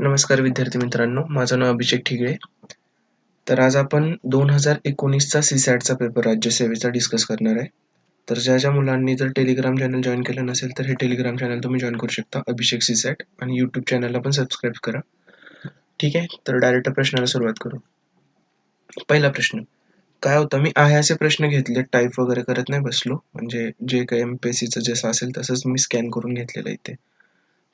नमस्कार विद्यार्थी मित्रांनो, माझं नाव अभिषेक ठिगळे. तर आज आपण 2019चा सी-सॅटचा पेपर राज्यसेवेचा डिस्कस करणार आहे. तर ज्या मुलांनी जर टेलिग्राम चॅनल जॉइन केलं नसेल तर हे टेलिग्राम चॅनल तुम्ही जॉइन करू शकता, अभिषेक सी-सॅट, आणि यूट्यूब चॅनलला पण सबस्क्राईब करा. ठीक आहे, तर डायरेक्ट प्रश्नाला सुरुवात करू. पहिला प्रश्न काय होता, मी आहे असे प्रश्न घेतले, टाईप वगैरे करत नाही बसलो, म्हणजे जे काही MPSCचं जसं असेल तसंच मी स्कॅन करून घेतलेलं इथे.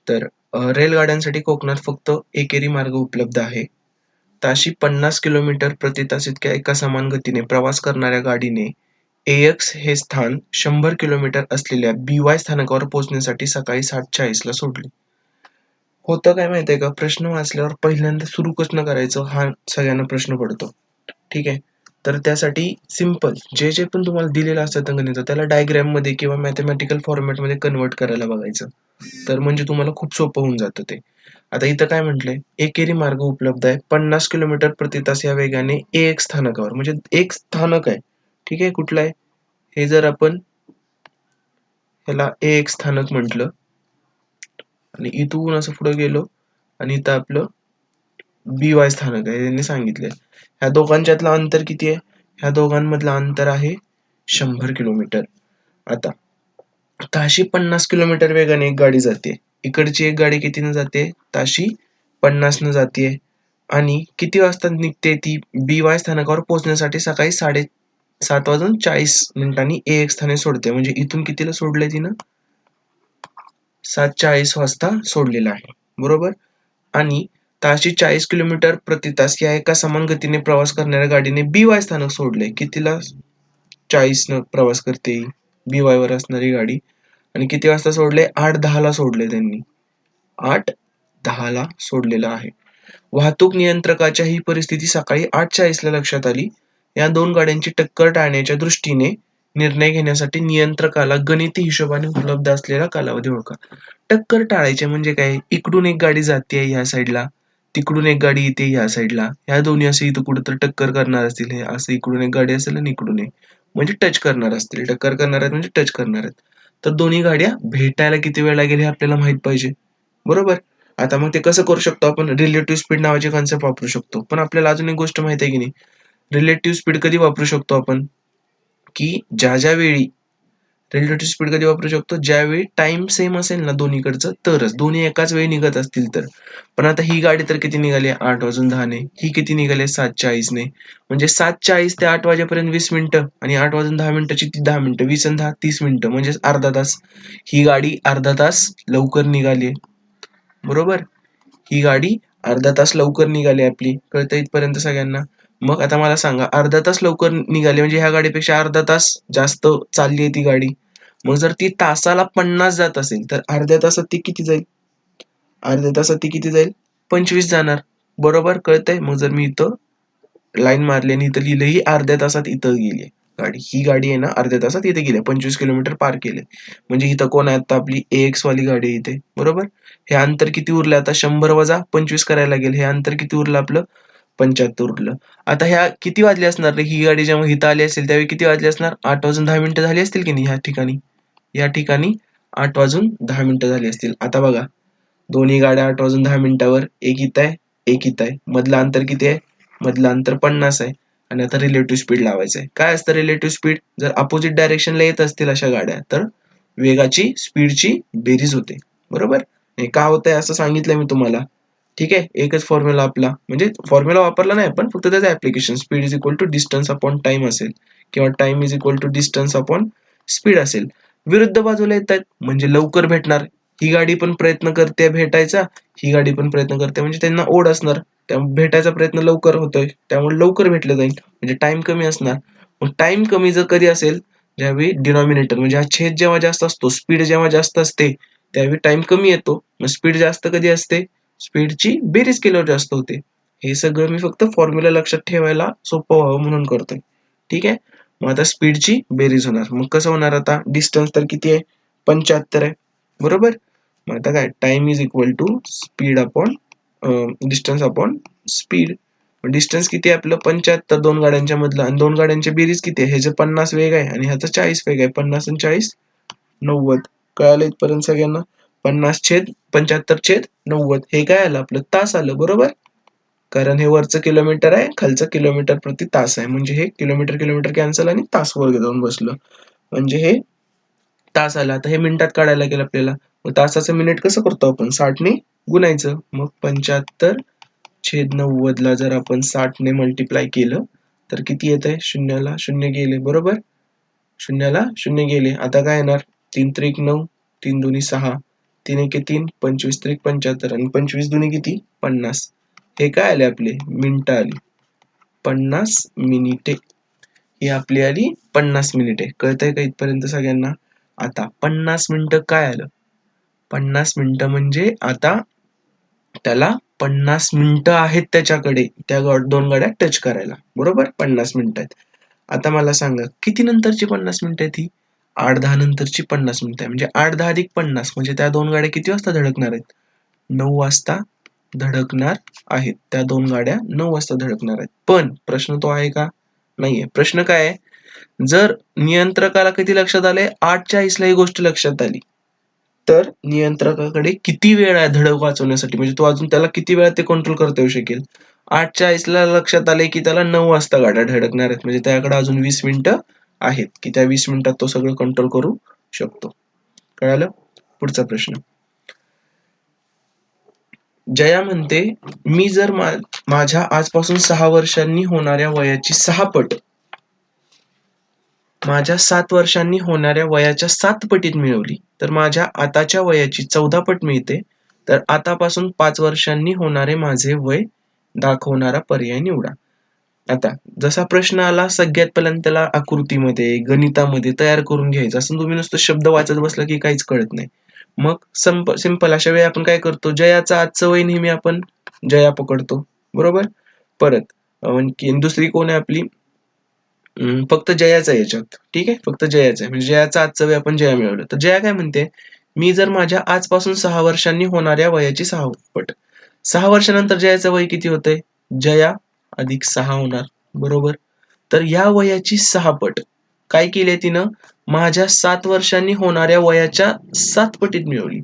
तर रेलगाड्यांसाठी कोकणात फक्त एकेरी मार्ग उपलब्ध आहे. ताशी 50 किलोमीटर प्रति तास इतक्या एका समान गतीने प्रवास करणाऱ्या गाडीने AX हे स्थान 100 किलोमीटर असलेल्या BY स्थानकावर पोहोचण्यासाठी सकाळी 7:40 ला सोडले. होतं काय माहितीये का, प्रश्न वाचल्यावर पहिल्यांदा सुरू कसं करायचं हा सगळ्यांना प्रश्न पडतो. ठीक आहे, तर त्यासाठी सिंपल जे पण तुम्हाला दिलेलं असतं गणित त्याला डायग्राम मध्ये किंवा मॅथमॅटिकल फॉर्मॅट मध्ये कन्वर्ट करायला बघायचं. तर म्हणजे तुम्हाला खूप सोपं होऊन जातं ते. आता इथं काय म्हटलंय, एकेरी मार्ग उपलब्ध आहे 50 किलोमीटर प्रति तास या वेगाने एक स्थानकावर, म्हणजे एक स्थानक आहे. ठीक आहे, कुठलं आहे हे, जर आपण ह्याला एक स्थानक म्हटलं आणि इथून असं पुढे गेलो आणि इथं आपलं BY स्थानक आहे त्यांनी सांगितलंय. ह्या दोघांच्यातलं अंतर किती आहे? ह्या दोघांमधलं अंतर आहे 100 किलोमीटर. आता ताशी 50 किलोमीटर वेगाने एक गाडी जाते. इकडची एक गाडी कितीनं जाते? ताशी 50 न जाते. आणि किती वाजता निघते ती? BY स्थानकावर पोहोचण्यासाठी सकाळी 7:40 एक स्थाने सोडते. म्हणजे इथून कितीला सोडलंय तिनं? 7:40 वाजता सोडलेलं आहे, बरोबर. आणि ताशी 40 किलोमीटर प्रति तास या एका समान गतीने प्रवास करणाऱ्या गाडीने BY स्थानक सोडले. कितीला 40 न प्रवास करते BY वर असणारी गाडी, आणि किती वाजता सोडले? 8:10 ला सोडले त्यांनी. 8:10 ला सोडलेलं आहे. वाहतूक नियंत्रकाच्या ही परिस्थिती सकाळी 8:40 ला लक्षात आली. या दोन गाड्यांची टक्कर टाळण्याच्या दृष्टीने निर्णय घेण्यासाठी नियंत्रकाला गणिती हिशोबाने उपलब्ध असलेला कालावधी ओळखा. टक्कर टाळायचे म्हणजे काय? इकडून एक गाडी जाते ह्या साईडला, तिकडून एक गाडी येते ह्या साईडला, ह्या दोन्ही असे इथं कुठं टक्कर करणार असतील. हे असं इकडून एक गाडी असेल आणि इकडून एक, म्हणजे टच करणार असतील. टक्कर करणार आहेत म्हणजे टच करणार आहेत. तर दोन्ही गाड्या भेटायला किती वेळ लागेल हे आपल्याला माहित पाहिजे, बरोबर. आता मग ते कसं करू शकतो आपण? रिलेटिव्ह स्पीड नावाची कन्सेप्ट वापरू शकतो. पण आपल्याला अजून एक गोष्ट माहिती आहे की नाही, रिलेटिव्ह स्पीड कधी वापरू शकतो आपण? की ज्या वेळी रिलेटिव्ह स्पीड कधी वापरू शकतो? ज्यावेळी टाइम सेम असेल ना दोन्हीकडचं, तरच. दोन्ही एकाच वेळी निघत असतील तर. पण आता ही गाडी तर किती निघाली? 8:10 ने. ही किती निघाली? 7:40 ने. म्हणजे 7:40 ते 8 वाजेपर्यंत 20 मिनिटं, आणि 8:10 ती 10 मिनिटं, 20 आणि 10 30 मिनिटं, म्हणजे अर्धा तास. ही गाडी अर्धा तास लवकर निघाली, बरोबर. ही गाडी अर्धा तास लवकर निघाली आपली. कळतं इथपर्यंत सगळ्यांना? मग आता मला सांगा, अर्धा तास लवकर निघाली म्हणजे ह्या गाडीपेक्षा अर्धा तास जास्त चालली आहे ती गाडी. मग जर ती तासाला 50 जात असेल तर अर्ध्या तासात ती किती जाईल? अर्ध्या तासात ती किती जाईल? 25 जाणार, बरोबर. कळतंय? मग जर मी इथं लाईन मारली आणि इथं लिहिलं ही अर्ध्या तासात इथं गेली गाडी, ही गाडी आहे ना अर्ध्या तासात इथे गेली, 25 किलोमीटर पार केले. म्हणजे इथं कोण आहे आता? आपली AX वाली गाडी आहे इथे, बरोबर. हे अंतर किती उरलं आता? 100 वजा 25 करायला लागेल. हे अंतर किती उरलं आपलं? 75 उरलं. आता ह्या किती वाजले असणार रे? ही गाडी जेव्हा इथं आली असेल त्यावेळी किती वाजले असणार? 8:10 झाली असतील की नाही ह्या ठिकाणी? या ठिकाणी 8:10 झाली असतील. आता बघा, दोन्ही गाड्या 8:10 एक इथं आहे, एक इथं आहे. मधलं अंतर किती आहे? मधलं अंतर 50 आहे. आणि आता रिलेटिव्ह स्पीड लावायचं आहे. काय असतं रिलेटिव्ह स्पीड? जर अपोजिट डायरेक्शनला येत असतील अशा गाड्या तर वेगाची स्पीडची बेरीज होते, बरोबर. हे का होतंय असं सांगितलंय मी तुम्हाला. ठीक आहे, एकच फॉर्म्युला आपला, म्हणजे फॉर्म्युला वापरला नाही आपण, फक्त त्याचं application speed is equal to distance upon time असेल, किंवा time is equal to distance upon speed असेल. विरुद्ध बाजूला येत आहेत म्हणजे लवकर भेटणार. ही गाडी पण प्रयत्न करते भेटायचा, ही गाडी पण प्रयत्न करते, म्हणजे त्यांना ओढ असणार, त्यामुळे भेटायचा प्रयत्न लवकर होतोय, त्यामुळे लवकर भेटलं जाईल, म्हणजे टाइम कमी असणार. मग टाइम कमी जर कधी असेल, ज्यावेळी डिनॉमिनेटर म्हणजे हा छेद जेव्हा जास्त असतो, स्पीड जेव्हा जास्त असते त्यावेळी टाइम कमी येतो. मग स्पीड जास्त कधी असते? स्पीडची बेरीज केल्यावर जास्त होते. हे सगळं मी फक्त फॉर्म्युला लक्षात ठेवायला सोपं व्हावं म्हणून करतोय. ठीक आहे, मग आता स्पीडची बेरीज होणार. मग कसं होणार? आता डिस्टन्स तर किती आहे? 75 आहे, बरोबर. मग आता काय? Time is equal to speed upon distance upon speed. Distance किती आहे आपलं? 75 दोन गाड्यांच्या मधलं, आणि दोन गाड्यांच्या बेरीज किती आहे? ह्याचं 50 वेग आहे आणि ह्याचं 40 वेग आहे. 50 आणि 40 90. कळालं इथपर्यंत सगळ्यांना? 50/75/90 हे काय आलं आपलं तास आलं बरोबर. कारण हे वरचं किलोमीटर आहे, खालचं किलोमीटर प्रति तास आहे, म्हणजे हे किलोमीटर किलोमीटर कॅन्सल आणि तास वर जाऊन बसलं, म्हणजे हे तास आला. आता हे मिनिटात काढायला गेलं आपल्याला, मग तासाचं मिनिट कसं करतो आपण 60 ने गुणायचं. मग 75/90 ला जर आपण 60 ने मल्टिप्लाय केलं तर किती येतंय, शून्याला शून्य गेले बरोबर, शून्याला शून्य गेले. आता काय येणार, 3 त्रिक 9, 3 दुनी 6, 3 एके 3, 25 त्रिक 75 आणि 25 दुनी किती 50. हे काय आले आपले मिनिटं आली, 50 मिनिटे. ही आपली आली 50 मिनिटे. कळतंय का इथपर्यंत सगळ्यांना. आता 50 मिनिटं काय आलं, 50 मिनिटं म्हणजे आता त्याला 50 मिनिटं आहेत त्याच्याकडे त्या दोन गाड्या टच करायला बरोबर, 50 मिनिटं आहेत. आता मला सांगा किती नंतरची 50 मिनिटं आहेत, ही 8-10 नंतरची 50 मिनिटं आहे. म्हणजे 8-10 अधिक 50 म्हणजे त्या दोन गाड्या किती वाजता धडकणार आहेत, 9 वाजता धडकणार आहेत. त्या दोन गाड्या 9 वाजता धडकणार आहेत. पण प्रश्न तो आहे का, नाहीये. प्रश्न काय आहे, जर नियंत्रकाला किती लक्षात आले, 8:40 ला ही गोष्ट लक्षात आली, तर नियंत्रकाकडे किती वेळ आहे धडक वाचवण्यासाठी, म्हणजे तो अजून त्याला किती वेळात ते कंट्रोल करता येऊ शकेल. 8:40 ला लक्षात आले की त्याला 9 वाजता गाड्या धडकणार आहेत, म्हणजे त्याकडे अजून 20 मिनिटं आहेत की त्या 20 मिनिटात तो सगळं कंट्रोल करू शकतो. कळालं. पुढचा प्रश्न. जया म्हणते, मी जर माझ्या आजपासून 6 वर्षांनी होणाऱ्या वयाची 6 पट माझ्या 7 वर्षांनी होणाऱ्या वयाच्या 7 पटीत मिळवली तर माझ्या आताच्या वयाची 14 पट मिळते. तर आतापासून 5 वर्षांनी होणारे माझे वय दाखवणारा पर्याय निवडा. आता जसा प्रश्न आला सगळ्यात पहिल्यांदा त्याला आकृतीमध्ये गणितामध्ये तयार करून घ्यायचं. असं तुम्ही नुसतं शब्द वाचत बसला की काहीच कळत नाही. मग सिंपल अशा वेळी आपण काय करतो, जयाचं आजचं वय नेहमी आपण जया पकडतो बरोबर. परत दुसरी कोण आहे आपली, फक्त जयाच आहे याच्यात, ठीक आहे, फक्त जयाच आहे, म्हणजे जयाचं आजचं वय आपण जया मिळवलं. तर जया काय म्हणते, मी जर माझ्या आजपासून 6 वर्षांनी होणाऱ्या वयाची 6 पट, 6 वर्षानंतर जयाचं वय किती होतंय, जया अधिक 6 होणार बरोबर. तर या वयाची 6 पट काय केली तिनं, माझ्या 7 वर्षांनी होणाऱ्या वयाच्या 7 पटीत मिळवली.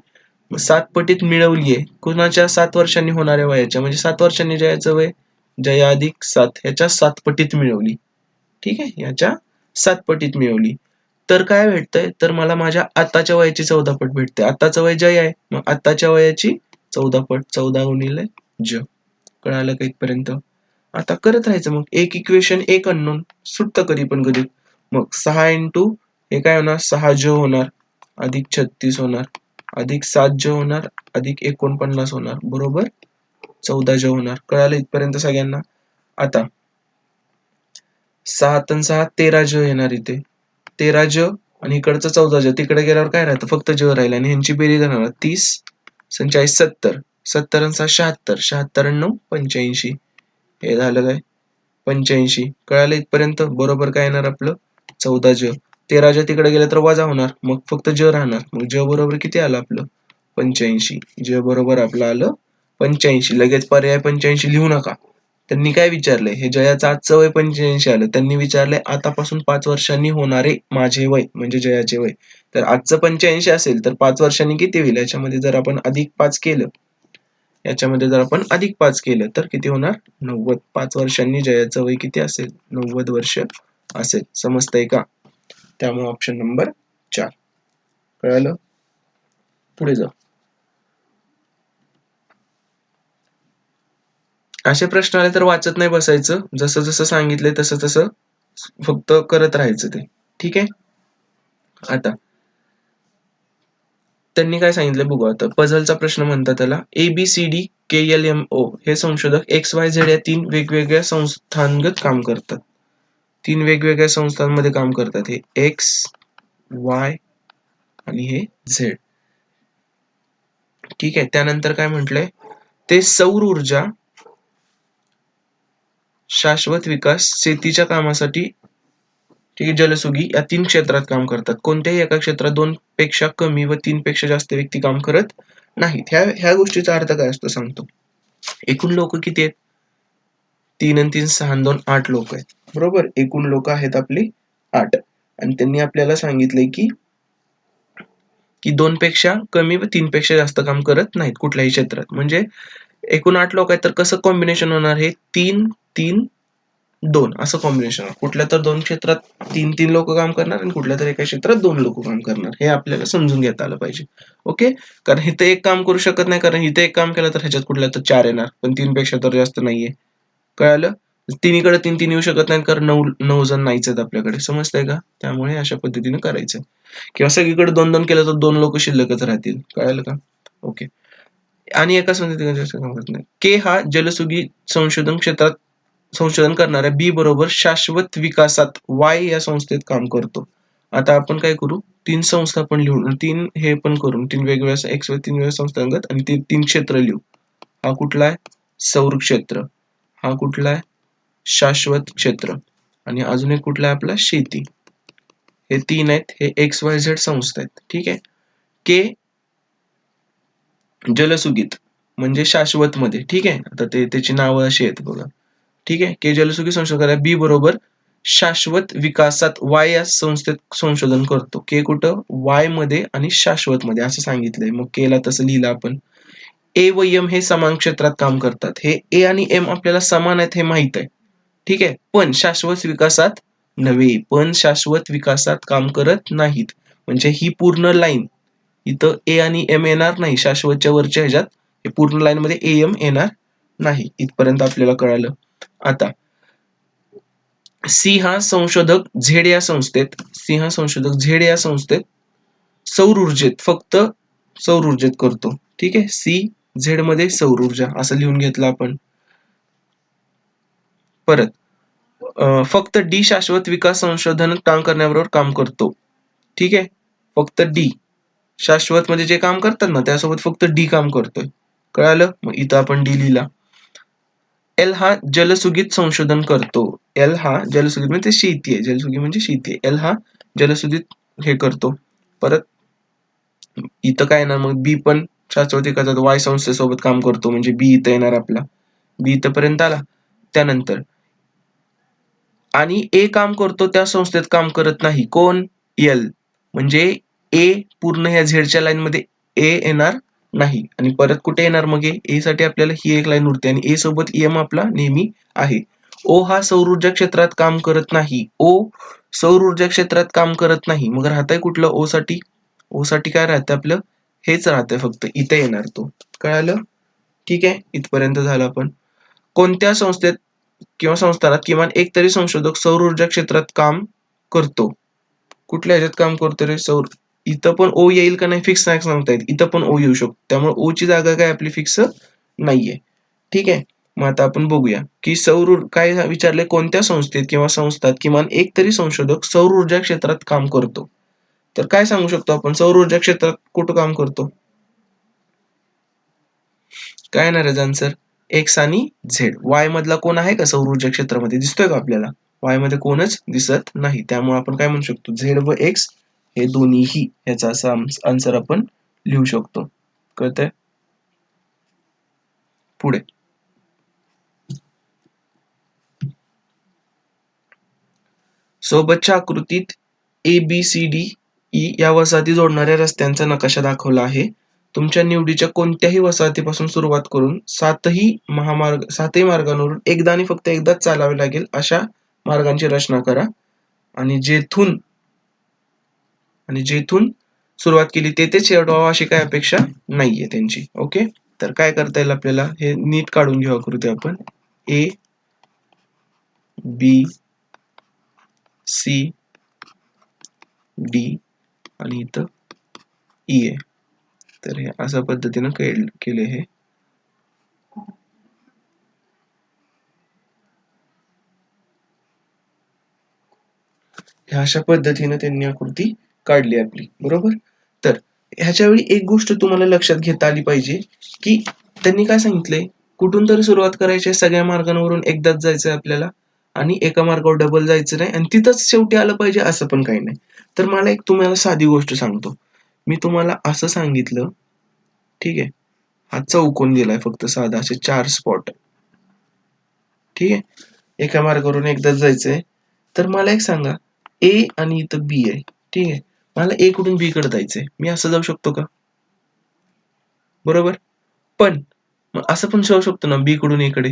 7 पटीत मिळवलीये कुणाच्या, 7 वर्षांनी होणाऱ्या वयाच्या, म्हणजे 7 वर्षांनी जयाचं वय जया अधिक 7 ह्याच्या 7 पटीत मिळवली, ठीक आहे, याच्या 7 पटीत मिळवली. तर काय भेटतंय, तर मला माझ्या आताच्या वयाची 14 पट भेटते. आताचं वय जय आहे, मग आताच्या वयाची 14 पट, 14 गुणिले ज. कळालं का इथपर्यंत. आता करत राहायचं, मग एक इक्वेशन एक अननोन सुटतं कधी पण कधी. मग 6 इंटू हे काय होणार, 6 ज होणार अधिक 36 होणार अधिक 7 ज होणार अधिक 49 होणार बरोबर 14 ज होणार. कळालं इथपर्यंत सगळ्यांना. आता 7 आणि 6 13 ज येणार इथे, 13 ज आणि इकडचं 14 ज, तिकडे गेल्यावर काय राहतं, फक्त ज राहिलं आणि ह्यांची बेरीज राहणार 30 47 70, 70 आणि 6 76, 76 आणि 9 85. हे झालं काय 85. कळालं इथपर्यंत. बरोबर काय येणार आपलं 14 ज. 13 ज तिकडे गेलं तर वजा होणार, मग फक्त ज राहणार, मग ज बरोबर किती आलं आपलं 85. ज बरोबर आपलं आलं 85. लगेच पर्याय 85 लिहू नका. त्यांनी काय विचारलंय, हे जयाचं आजचं वय 85 आलं, त्यांनी विचारलंय आतापासून 5 वर्षांनी होणारे माझे वय म्हणजे जयाचे वय. तर आजचं 85 असेल तर 5 वर्षांनी किती होईल, याच्यामध्ये जर आपण अधिक 5 केलं, याच्यामध्ये जर आपण अधिक 5 केलं तर किती होणार 90. 5 वर्षांनी जयाचं वय किती असेल 90 वर्ष असेल. समजतंय का. त्यामुळे ऑप्शन नंबर 4. कळालं. पुढे जा. असे प्रश्न आले तर वाचत नाही बसायचं, जसं जसं सांगितलंय तसं तसं फक्त करत राहायचं ते, ठीक आहे. आता त्यांनी काय सांगितलं बघू. आता पझलचा प्रश्न म्हणतात त्याला, ABCD KLMO हे संशोधक XYZ या 3 वेगवेगळ्या संस्थांगत काम करतात. 3 वेगवेगळ्या संस्थांमध्ये काम करतात, हे X Y आणि हे Z, ठीक आहे. त्यानंतर काय म्हटलंय, ते सौर ऊर्जा, शाश्वत विकास, शेतीच्या कामासाठी, ठीक आहे, जलसुगी या 3 क्षेत्रात काम करतात. कोणत्याही एका क्षेत्रात 2 पेक्षा कमी व 3 पेक्षा जास्त व्यक्ती काम करत नाहीत. ह्या गोष्टीचा अर्थ काय असतो सांगतो. एकूण लोक किती आहेत, 3 आणि 3 6 आणि 2 8 लोक आहेत बरोबर. एकूण लोक आहेत आपली 8 आणि त्यांनी आपल्याला सांगितलंय की की 2 पेक्षा कमी व 3 पेक्षा जास्त काम करत नाहीत कुठल्याही क्षेत्रात. म्हणजे एकूण 8 लोक आहेत तर कसं कॉम्बिनेशन होणार हे 3, 3, 2 असं कॉम्बिनेशन आहे. कुठल्या तर 2 क्षेत्रात 3-3 लोक काम करणार आणि कुठल्या तर एका क्षेत्रात 2 लोक काम करणार. हे आपल्याला समजून घेता आलं पाहिजे. ओके. कारण इथं एक काम करू शकत नाही कारण इथे एक काम केलं तर ह्याच्यात कुठल्या तर 4 येणार. पण 3 पेक्षा तर जास्त नाहीये. कळालं? तिन्हीकडे 3-3 येऊ शकत नाहीत कारण 9 जण नाहीच आहेत आपल्याकडे. समजतंय का? त्यामुळे अशा पद्धतीने करायचं. किंवा सगळीकडे 2-2 केलं तर 2 लोक शिल्लकच राहतील. कळालं का? ओके. आणि एका काम करत नाही. के हा जलसुगी संशोधन क्षेत्रात संशोधन करणाऱ्या बी बरोबर शाश्वत विकासात वाय या संस्थेत काम करतो. आता आपण काय करू? 3 संस्था पण लिहू. 3 हे पण करू. 3 वेगवेगळ्या एक्स व 3 वेगवेगळ्या संस्थांगत आणि ते 3 क्षेत्र लिहू. हा कुठला आहे? सौर क्षेत्र. हा कुठला आहे? शाश्वत क्षेत्र. आणि अजून एक कुठला आहे आपला? शेती. हे 3 आहेत. हे XYZ संस्था आहेत. ठीक आहे. के जलसुगीत म्हणजे शाश्वत मध्ये. ठीक आहे. आता त्याची नावं अशी आहेत बघा. ठीक आहे. के जलसुगी संशोधन करा. बी बरोबर शाश्वत विकासात वाय या संस्थेत संशोधन करतो. के कुठं? वाय मध्ये आणि शाश्वत मध्ये असं सांगितलंय. मग केला तसं लिहिलं आपण. ए व एम हे समान क्षेत्रात काम करतात. हे ए आणि एम आपल्याला समान आहेत हे माहित आहे. ठीक आहे. पण शाश्वत विकासात नव्हे. पण शाश्वत विकासात काम करत नाहीत. म्हणजे ही पूर्ण लाईन इथं ए आणि एम येणार नाही. शाश्वतच्या वरच्या ह्याच्यात हे पूर्ण लाईन मध्ये ए एम येणार नाही. इथपर्यंत आपल्याला कळालं. आता सी हा संशोधक झेड या संस्थेत सौर ऊर्जेत फक्त सौर ऊर्जेत करतो. ठीक आहे. सी झेड मध्ये सौर ऊर्जा असं लिहून घेतलं आपण. परत फक्त डी शाश्वत विकास संशोधन काम करण्याबरोबर काम करतो. ठीक आहे. फक्त डी शाश्वत मध्ये जे काम करतात ना त्यासोबत फक्त डी काम करतोय. कळालं? मग इथं आपण डी लिहिला. एल हा जलसुगीत संशोधन करतो. एल हा जलसुगीत म्हणजे शेती आहे. जलसुगी म्हणजे शेती आहे. एल हा जलसुगीत हे करतो. परत इथं काय येणार मग बी पण शाश्वत विकासात वाय संस्थेसोबत काम करतो म्हणजे बी इथं येणार आपला. बी इथंपर्यंत आला. त्यानंतर आणि ए काम करतो त्या संस्थेत काम करत नाही. कोण? एल. म्हणजे ए पूर्ण ह्या झेडच्या लाईन मध्ये ए येणार नाही. आणि परत कुठे येणार मग ए साठी आपल्याला ही एक लाईन उरते आणि ए सोबत एम आपला नेहमी आहे. ओ हा सौर ऊर्जा क्षेत्रात काम करत नाही. ओ सौर ऊर्जा क्षेत्रात काम करत नाही. मग राहतंय कुठलं ओ साठी? ओ साठी काय राहतं आपलं? हेच राहतंय फक्त इथे येणार तो. कळालं? ठीक आहे. इथपर्यंत झालं आपण. कोणत्या संस्थेत किंवा संस्थानात किमान एक तरी संशोधक सौर ऊर्जा क्षेत्रात काम करतो. कुठल्या ह्याच्यात काम करतो रे? सौर. इथं पण ओ येईल का नाही फिक्स नाही सांगता येत. इथं पण ओ येऊ शकतो. त्यामुळे ओ ची जागा काय आपली फिक्स नाहीये. ठीक आहे. मग आता आपण बघूया की काय विचारले कोणत्या संस्थेत किंवा संस्थात किमान एक तरी संशोधक सौर ऊर्जा क्षेत्रात काम करतो. तर काय सांगू शकतो आपण सौर ऊर्जा क्षेत्रात कुठं काम करतो? काय येणार आहे आन्सर? एक्स आणि झेड. वाय मधला कोण आहे का सौर ऊर्जा क्षेत्रामध्ये? दिसतोय का आपल्याला? वाय मध्ये कोणच दिसत नाही. त्यामुळे आपण काय म्हणू शकतो? झेड व एक्स हे दोन्हीही याचा असा आन्सर आपण लिहू शकतो. कळतंय? पुढे सोबतच्या आकृतीत ABCDE या वसाहती जोडणाऱ्या रस्त्यांचा नकाशा दाखवला आहे. तुमच्या निवडीच्या कोणत्याही वसाहतीपासून सुरुवात करून सातही मार्गांवरून एकदा आणि फक्त एकदाच चालावे लागेल अशा मार्गांची रचना करा. आणि जेथून सुरुवात केली तेथेच शेवट व्हावा अशी काय अपेक्षा नाहीये त्यांची. ओके. तर काय करता येईल आपल्याला हे नीट काढून घेऊ आकृती आपण. A B C D आणि इथं E आहे. तर हे अशा पद्धतीनं केले हे. अशा पद्धतीने त्यांनी आकृती काढली आपली. बरोबर? तर ह्याच्या वेळी एक गोष्ट तुम्हाला लक्षात घेता आली पाहिजे की त्यांनी काय सांगितलंय? कुठून तरी सुरुवात करायची आहे. सगळ्या मार्गांवरून एकदाच जायचंय आपल्याला आणि एका मार्गावर डबल जायचं नाही आणि तिथंच शेवटी आलं पाहिजे असं पण काही नाही. तर मला एक तुम्हाला साधी गोष्ट सांगतो. मी तुम्हाला असं सांगितलं. ठीक आहे. हा चौकोन दिलाय फक्त साधा असे 4 स्पॉट. ठीक आहे. एका मार्गावरून एकदाच जायचंय. तर मला एक सांगा ए आणि इथं बी आहे. ठीक आहे. मला ए कडून बी कडे जायचंय, मी असं जाऊ शकतो का? बरोबर. पण मग असं पण जाऊ शकतो ना बी कडून ए कडे.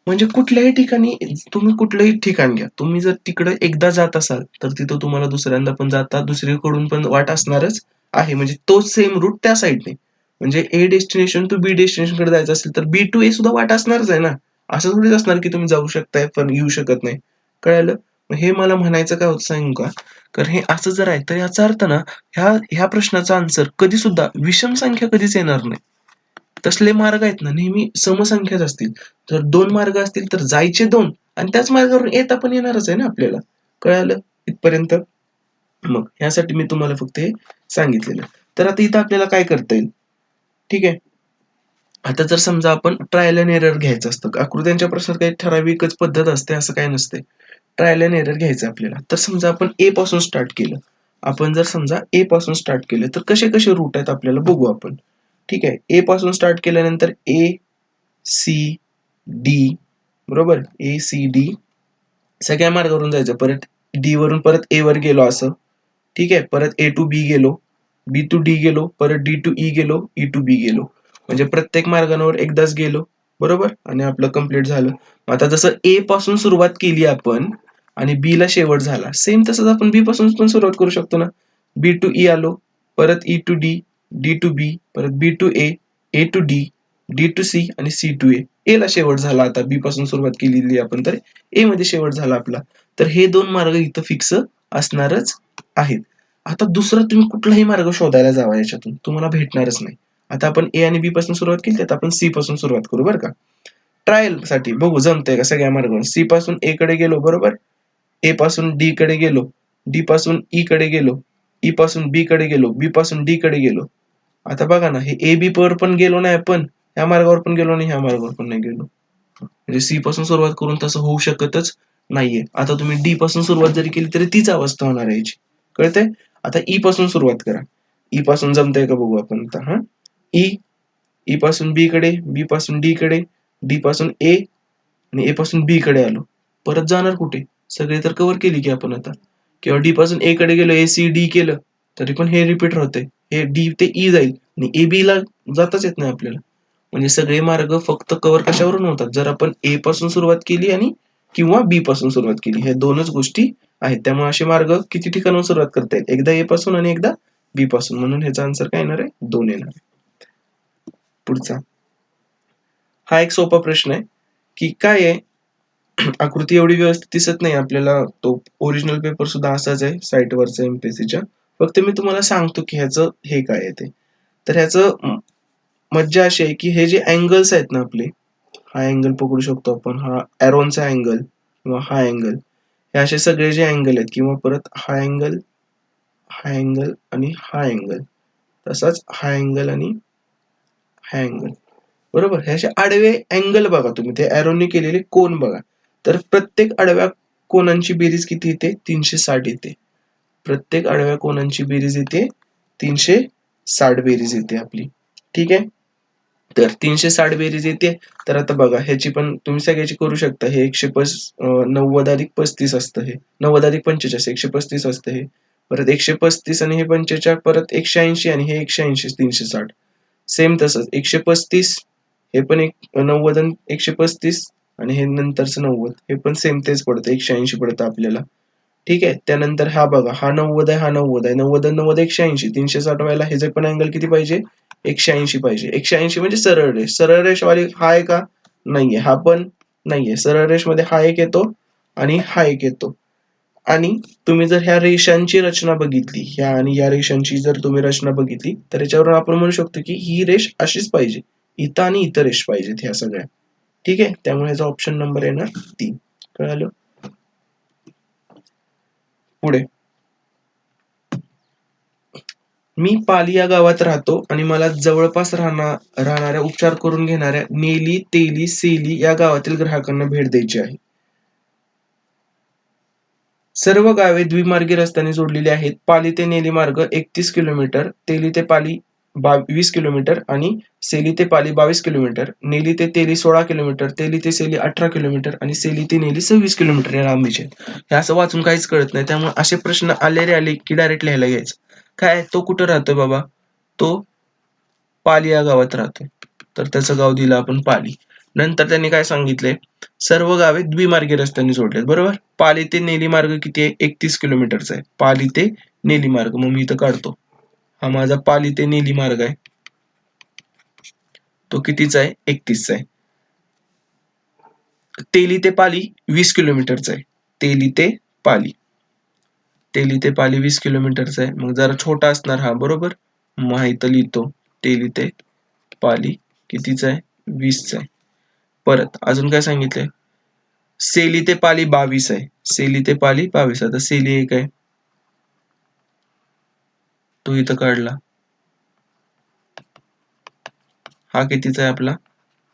म्हणजे कुठल्याही ठिकाणी तुम्ही कुठलंही ठिकाण घ्या. तुम्ही जर तिकडे एकदा जात असाल, तर तिथं तुम्हाला दुसऱ्यांदा पण जाता दुसरीकडून पण वाट असणारच आहे. म्हणजे तोच सेम रूट त्या साइडने. म्हणजे ए डेस्टिनेशन टू बी डेस्टिनेशनकडे जायचं असेल, तर बी टू ए सुद्धा वाट असणारच आहे ना. असं थोडीच असणार की तुम्ही जाऊ शकताय पण येऊ शकत नाही. कळालं? मग हे मला म्हणायचं काय होतं सांगू का? कारण हे असं जर आहे, तर याचा अर्थ ना ह्या प्रश्नाचा आन्सर कधीसुद्धा विषम संख्या कधीच येणार नाही. तसले मार्ग आहेत ना नेहमी समसंख्याच असतील. जर 2 मार्ग असतील तर जायचे 2 आणि त्याच मार्गावरून येता पण येणारच आहे ना आपल्याला. कळालं इथपर्यंत? मग ह्यासाठी मी तुम्हाला फक्त हे सांगितलेलं. तर आता इथं आपल्याला काय करता येईल? ठीक आहे. आता जर समजा आपण ट्रायल एंड एरर घ्यायचं असतं. आकृत्यांच्या प्रश्नात काही ठराविकच पद्धत असते असं काही नसते. ट्रायल एंड एरर घ्यायचं आपल्याला. तर समजा आपण ए पासून स्टार्ट केलं. आपण जर समजा ए पासून स्टार्ट केलं तर कसे-कसे रूट आहेत आपल्याला बघू आपण. ठीक आहे. ए पासून स्टार्ट केल्यानंतर ए, सी, डी बरोबर? ए, सी, डी सगळ्या मार्गावरून जायचं. परत डी वरून परत ए वर गेलो असं. ठीक आहे. परत ए टू बी गेलो. बी टू डी गेलो. परत डी टू ई गेलो. ई टू बी गेलो. म्हणजे प्रत्येक मार्गावर एकदाच गेलो. बरोबर? आणि आपलं कंप्लीट झालं. आता जसं ए पासून सुरुवात केली आपण आणि बी ला शेवट झाला. सेम तसंच आपण बी पासून पण सुरुवात करू शकतो ना. बी टू ई आलो. परत E to D, D to B, परत B to A to D, D to C आणि सी टू ए. ए ला शेवट झाला आता बी पासून सुरुवात केलेली आपण तर ए मध्ये शेवट झाला आपला. तर हे 2 मार्ग इथं फिक्स असणारच आहेत. आता दुसरा तुम्ही कुठलाही मार्ग शोधायला जावा याच्यातून तुम्हाला भेटणारच नाही. आता आपण ए आणि बी पासून सुरुवात केली आता आपण सी पासून सुरुवात करू बरं का. ट्रायल साठी बघू जमतंय का सगळ्या मार्गावर. सी पासून ए कडे गेलो बरोबर. ए पासून डी कडे गेलो. डी पासून ई कडे गेलो. ई पासून बी कडे गेलो. बी पासून डी कडे गेलो. आता बघा ना हे ए बी वर पण गेलो नाही आपण. ह्या मार्गावर पण गेलो नाही ह्या मार्गावर पण नाही गेलो. म्हणजे सी पासून सुरुवात करून तसं होऊ शकतच नाहीये. आता तुम्ही डी पासून सुरुवात जरी केली तरी तीच अवस्था होणार आहे याची. कळतंय? आता ई पासून सुरुवात करा. ई पासून जमतंय का बघू आपण आता हा. ई, ई पासून बी कडे, बी पासून डी कडे, डी पासून ए आणि ए पासून बी कडे आलो. परत जाणार कुठे? सगळे तर कव्हर केली की आपण आता. किंवा डी पासून ए कडे गेलो, ए सी डी केलं, तरी पण हे रिपीट होतंय. हे डी ते ई जाईल आणि ए बी ला जाताच येत नाही आपल्याला. म्हणजे सगळे मार्ग फक्त कव्हर कशावरून होतात? जर आपण ए पासून सुरुवात केली आणि किंवा बी पासून सुरुवात केली. हे 2च गोष्टी आहेत. त्यामुळे असे मार्ग किती ठिकाणाहून सुरुवात करता येईल? एकदा ए पासून आणि एकदा बी पासून. म्हणून ह्याचा आन्सर काय येणार आहे? 2 येणार आहे. पुढचा. हा एक सोपा प्रश्न आहे, की काय आहे आकृती एवढी व्यवस्थित दिसत नाही आपल्याला तो ओरिजिनल पेपर सुद्धा असाच आहे साईटवरचा एमपीएससीच्या. फक्त मी तुम्हाला सांगतो की ह्याचं हे काय आहे ते. तर ह्याचं मज्जा अशी आहे की हे जे अँगल्स आहेत ना आपले, हा अँगल पकडू शकतो आपण, हा एरोनचा अँगल किंवा हा अँगल, हे असे सगळे जे अँगल आहेत किंवा परत हा अँगल, हा अँगल आणि हा अँगल, तसाच हा अँगल आणि हा अँगल. बरोबर? हे असे आडवे अँगल बघा तुम्ही ते एरोने केलेले कोन बघा. तर प्रत्येक आडव्या कोनांची बेरीज किती येते? 360 येते. प्रत्येक आडव्या कोनांची बेरीज येते 360 बेरीज येते आपली. ठीक आहे? तर 360 बेरीज येते. तर आता बघा ह्याची पण तुम्ही सगळ्याची करू शकता. हे 90 अधिक 35 असतं हे. 90 अधिक 45 135 असतं हे. परत 135 आणि हे 45 परत 180 आणि हे 180 360. सेम तसंच 135 हे पण एक 90 आणि 135 आणि हे नंतरचं 90 हे पण सेम तेच पडतं 180 पडतं आपल्याला. ठीक आहे. त्यानंतर हा बघा हा 90 आहे, हा 90 आहे. 90 आणि 90 180 360 व्हायला ह्याचे पण अँगल किती पाहिजे? 180 पाहिजे. 180 म्हणजे सरळ रेष. सरळ रेषवाली हा आहे का? नाहीये. हा पण नाहीये. सरळ रेषमध्ये हा एक येतो आणि हा एक येतो. आणि तुम्ही जर ह्या रेषांची रचना बघितली, ह्या आणि या रेषांची जर तुम्ही रचना बघितली, तर याच्यावरून आपण म्हणू शकतो की ही रेष अशीच पाहिजे. इथं आणि इथं रेष पाहिजेत ह्या सगळ्या. ठीक आहे? त्यामुळे ह्याचा ऑप्शन नंबर येणार 3. कळालं? पुढे. मी पाली या गावात राहतो आणि मला जवळपास राहणाऱ्या उपचार करून घेणाऱ्या नेली, तेली, सेली या गावातील ग्राहकांना भेट द्यायची आहे. सर्व गावे द्विमार्गी रस्त्याने जोडलेली आहेत. पाली ते नेली मार्ग 31 किलोमीटर, तेली ते पाली 20 किलोमीटर आणि सेली ते पाली 22 किलोमीटर, नेली ते तेली 16 किलोमीटर, तेली ते सेली 18 किलोमीटर आणि सेली ते नेली 26 किलोमीटर या लांबीचे. हे असं वाचून काहीच कळत नाही. त्यामुळे असे प्रश्न आलेले आले की डायरेक्ट लिहायला घ्यायचं. काय तो कुठं राहतोय बाबा? तो पाली या गावात राहतो. तर त्याचं गाव दिलं आपण पाली. नंतर त्यांनी काय सांगितलंय? सर्व गावे द्विमार्गी रस्त्यांनी जोडलेत, बरोबर? पाली ते नेली मार्ग किती आहे? 31 किलोमीटरचा आहे. पाली ते नेली मार्ग. मग मी इथं काढतो. हा माझा पाली ते नेली मार्ग आहे. तो कितीचा आहे? 31चा आहे. तेली ते पाली 20 किलोमीटरचा आहे. तेली ते पाली. तेली ते पाली 20 किलोमीटरचा आहे. मग जरा छोटा असणार हा, बरोबर? मग इथं लिहितो तेली ते पाली कितीचा आहे? 20चा आहे. परत अजून काय सांगितलंय? सेली ते पाली 22 आहे. सेली ते पाली 22. आता सेली एक आहे, तो इथं काढला. हा कितीचा आहे आपला?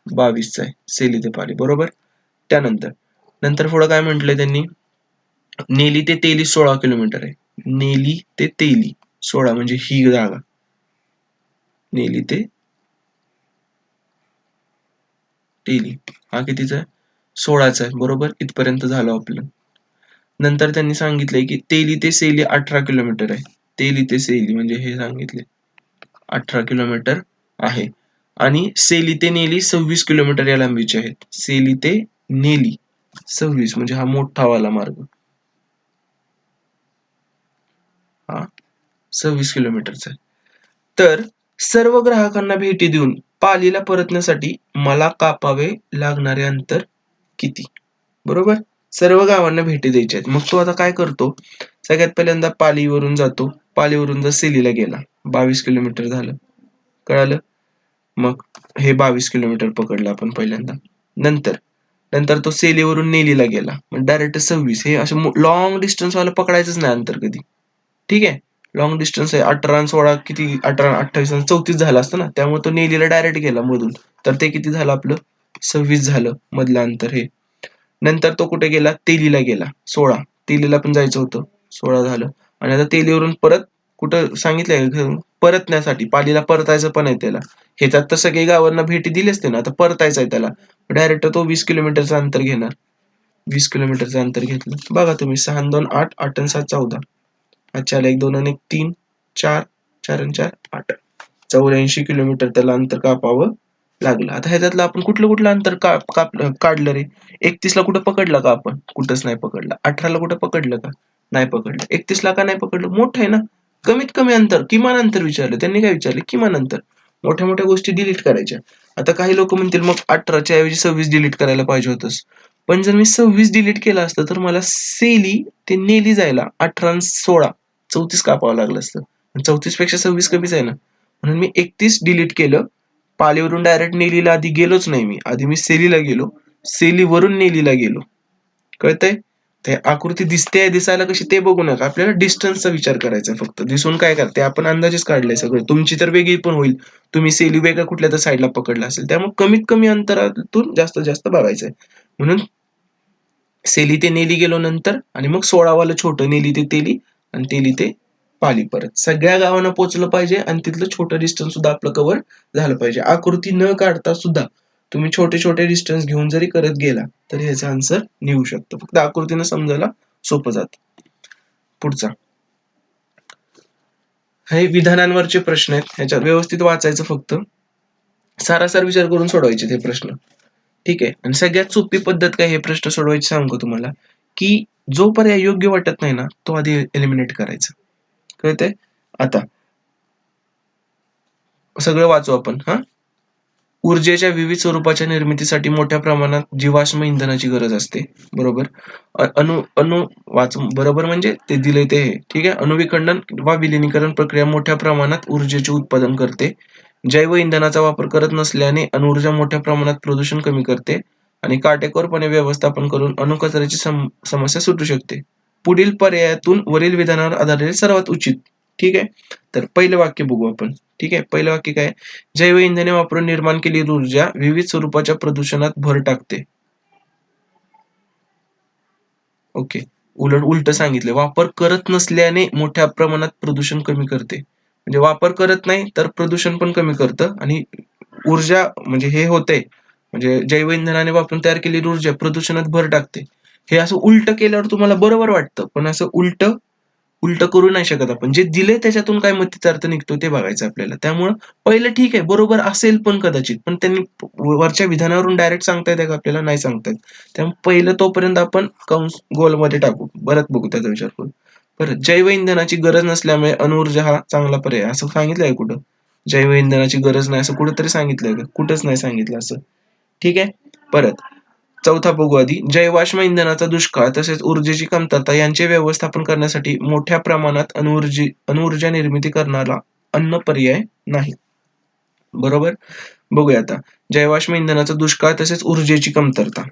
22चा आहे. सेली ते पाली, बरोबर? त्यानंतर नंतर पुढं काय म्हटलंय त्यांनी? नेली ते तेली 16 किलोमीटर आहे. नेली ते तेली 16 म्हणजे ही जागा. नेली ते तेली हा कितीचा आहे? 16चा आहे, बरोबर? इथपर्यंत झालं आपलं. नंतर त्यांनी सांगितलंय की तेली ते सेली 18 किलोमीटर आहे. तेली ते सेली म्हणजे हे सांगितले 18 किलोमीटर आहे. आणि सेली ते नेली 26 किलोमीटर या लांबीचे आहेत. सेली ते नेली 26 म्हणजे हा मोठा वाला मार्ग. हा 26 किलोमीटरचा आहे. तर सर्व ग्राहकांना भेटी देऊन पालीला परतण्यासाठी मला कापावे लागणारे अंतर किती? बरोबर? सर्व गावांना भेटी द्यायच्या आहेत. मग तो आता काय करतो? सगळ्यात पहिल्यांदा पालीवरून जातो. पालीवरून जर सेलीला गेला, 22 किलोमीटर झालं. कळालं? मग हे 22 किलोमीटर पकडलं आपण पहिल्यांदा. नंतर नंतर तो सेलीवरून नेलीला गेला. मग डायरेक्ट 26. हे असं लॉंग डिस्टन्स वाला पकडायचंच नाही अंतर कधी. ठीक आहे? लॉंग डिस्टन्स आहे. 18 आणि 16 किती? 18, 28 आणि 34 झालं असतं ना. त्यामुळे तो नेलीला डायरेक्ट गेला मधून. तर ते किती झालं आपलं? 26 झालं मधलं अंतर हे. नंतर तो कुठे गेला? तेलीला गेला. 16. तेलीला पण जायचं होतं. 16 झालं. आणि आता तेलीवरून परत कुठं सांगितलंय? परतण्यासाठी पालीला परतायचं पण आहे त्याला. ह्याच्यात तर सगळे गावांना भेटी दिली असते ना. आता परतायचं आहे त्याला. डायरेक्ट तो 20 किलोमीटरचं अंतर घेणार. 20 किलोमीटरचं अंतर घेतलं. बघा तुम्ही 6 आणि 2 8, 8 आणि 7 14. अच्छा 1 2 आणि 1 3 4, 4 आणि 4 8. 84 किलोमीटर त्याला अंतर कापावं लागलं. आता ह्याच्यातलं आपण कुठलं कुठलं अंतर काढलं रे? 31ला कुठं पकडलं का आपण? कुठंच नाही पकडलं. 18ला कुठं पकडलं का? नाही पकडलं. 31ला का नाही पकडलं? मोठं आहे ना. कमीत कमी अंतर, किमान अंतर विचारलं. त्यांनी काय विचारलं? किमान अंतर. मोठ्या मोठ्या गोष्टी डिलीट करायच्या. आता काही लोक म्हणतील मग 18च्या ऐवजी 26 डिलीट करायला पाहिजे होतंस. पण जर मी 26 डिलीट केलं असतं तर मला सेली ते नेली जायला 18 आणि 16 34 कापावं लागलं असतं. 34 पेक्षा 26 कमीच आहे ना. म्हणून मी 31 डिलीट केलं. पालीवरून डायरेक्ट नेलीला आधी गेलोच नाही मी. आधी मी सेलीला गेलो. सेलीवरून नेलीला गेलो. कळतंय? ते आकृती दिसते दिसायला कशी ते बघू नका. आपल्याला डिस्टन्सचा विचार करायचा फक्त. दिसून काय करते? आपण अंदाजेच काढलंय सगळं. तुमची तर वेगळी पण होईल. तुम्ही सेली वेगळ्या कुठल्या तर साईडला पकडला असेल. त्यामुळे कमीत कमी अंतरातून जास्तीत जास्त बघायचंय. म्हणून सेली ते नेली गेलो नंतर आणि मग 16 वालं छोटं नेली ते तेली आणि तेली ते पाली परत. सगळ्या गावांना पोहोचलं पाहिजे आणि तिथलं छोटं डिस्टन्स सुद्धा आपलं कव्हर झालं पाहिजे. आकृती न काढता सुद्धा तुम्ही छोटे छोटे डिस्टन्स घेऊन जरी करत गेला तर ह्याचा आन्सर निघू शकतो. फक्त आकृतीनं समजायला सोपं जातं. पुढचा हे विधानांवरचे प्रश्न आहेत. ह्याच्यात व्यवस्थित वाचायचं फक्त. सारासार विचार करून सोडवायचे ते प्रश्न. ठीक आहे. आणि सगळ्यात सोपी पद्धत काय हे प्रश्न सोडवायची सांगू तुम्हाला, की जो पर्याय योग्य वाटत नाही ना तो आधी एलिमिनेट करायचा. कळतंय? आता सगळं वाचू आपण हा. ऊर्जेच्या विविध स्वरूपाच्या निर्मितीसाठी मोठ्या प्रमाणात जीवाश्म इंधनाची गरज असते. बरोबर. अणु अणु वाच बरोबर म्हणजे ते दिले ते हे. ठीक आहे. अणुविखंडन किंवा विलिनीकरण प्रक्रिया मोठ्या प्रमाणात ऊर्जेचे उत्पादन करते. जैव इंधनाचा वापर करत नसल्याने अणुऊर्जा मोठ्या प्रमाणात प्रदूषण कमी करते आणि काटेकोरपणे व्यवस्थापन करून अणुकचऱ्याची समस्या सुटू शकते. पुढील पर्यायातून वरील विधानावर आधारलेले सर्वात उचित. ठीक आहे. तर पहिलं वाक्य बघू आपण. ठीक आहे. पहिलं वाक्य काय? जैव इंधने वापरून निर्माण केलेली ऊर्जा विविध स्वरूपाच्या प्रदूषणात भर टाकते. ओके. उलट सांगितले. वापर करत नसल्याने मोठ्या प्रमाणात प्रदूषण कमी करते. म्हणजे वापर करत नाही तर प्रदूषण पण कमी करतं आणि ऊर्जा म्हणजे हे होतंय म्हणजे जैव इंधनाने वापरून तयार केलेली ऊर्जा प्रदूषणात भर टाकते. हे असं उलट केल्यावर तुम्हाला बरोबर वाटतं. पण असं उलट उलट करू नाही शकत आपण. जे दिले त्याच्यातून काय मतीचा अर्थ निघतो ते बघायचं आपल्याला. त्यामुळं पहिलं ठीक आहे, बरोबर असेल पण कदाचित, पण त्यांनी वरच्या विधानावरून डायरेक्ट सांगता येतं का आपल्याला? नाही सांगता येत. त्यामुळे पहिलं तोपर्यंत आपण कंस गोलमध्ये टाकू. परत बघू त्याचा विचार करू. परत जैव इंधनाची गरज नसल्यामुळे अणुऊर्जा हा चांगला पर्याय असं सांगितलंय कुठं? जैव इंधनाची गरज नाही असं कुठंतरी सांगितलंय का? कुठंच नाही सांगितलं असं. ठीक आहे. परत चौथा बघू आधी. जैवाश्म इंधनाचा दुष्काळ तसेच ऊर्जेची कमतरता यांचे व्यवस्थापन करण्यासाठी मोठ्या प्रमाणात अणुऊर्जा निर्मिती करणारा अन्न पर्याय नाही. बरोबर. बघूया आता. जैवाश्म इंधनाचा दुष्काळ तसेच ऊर्जेची कमतरता.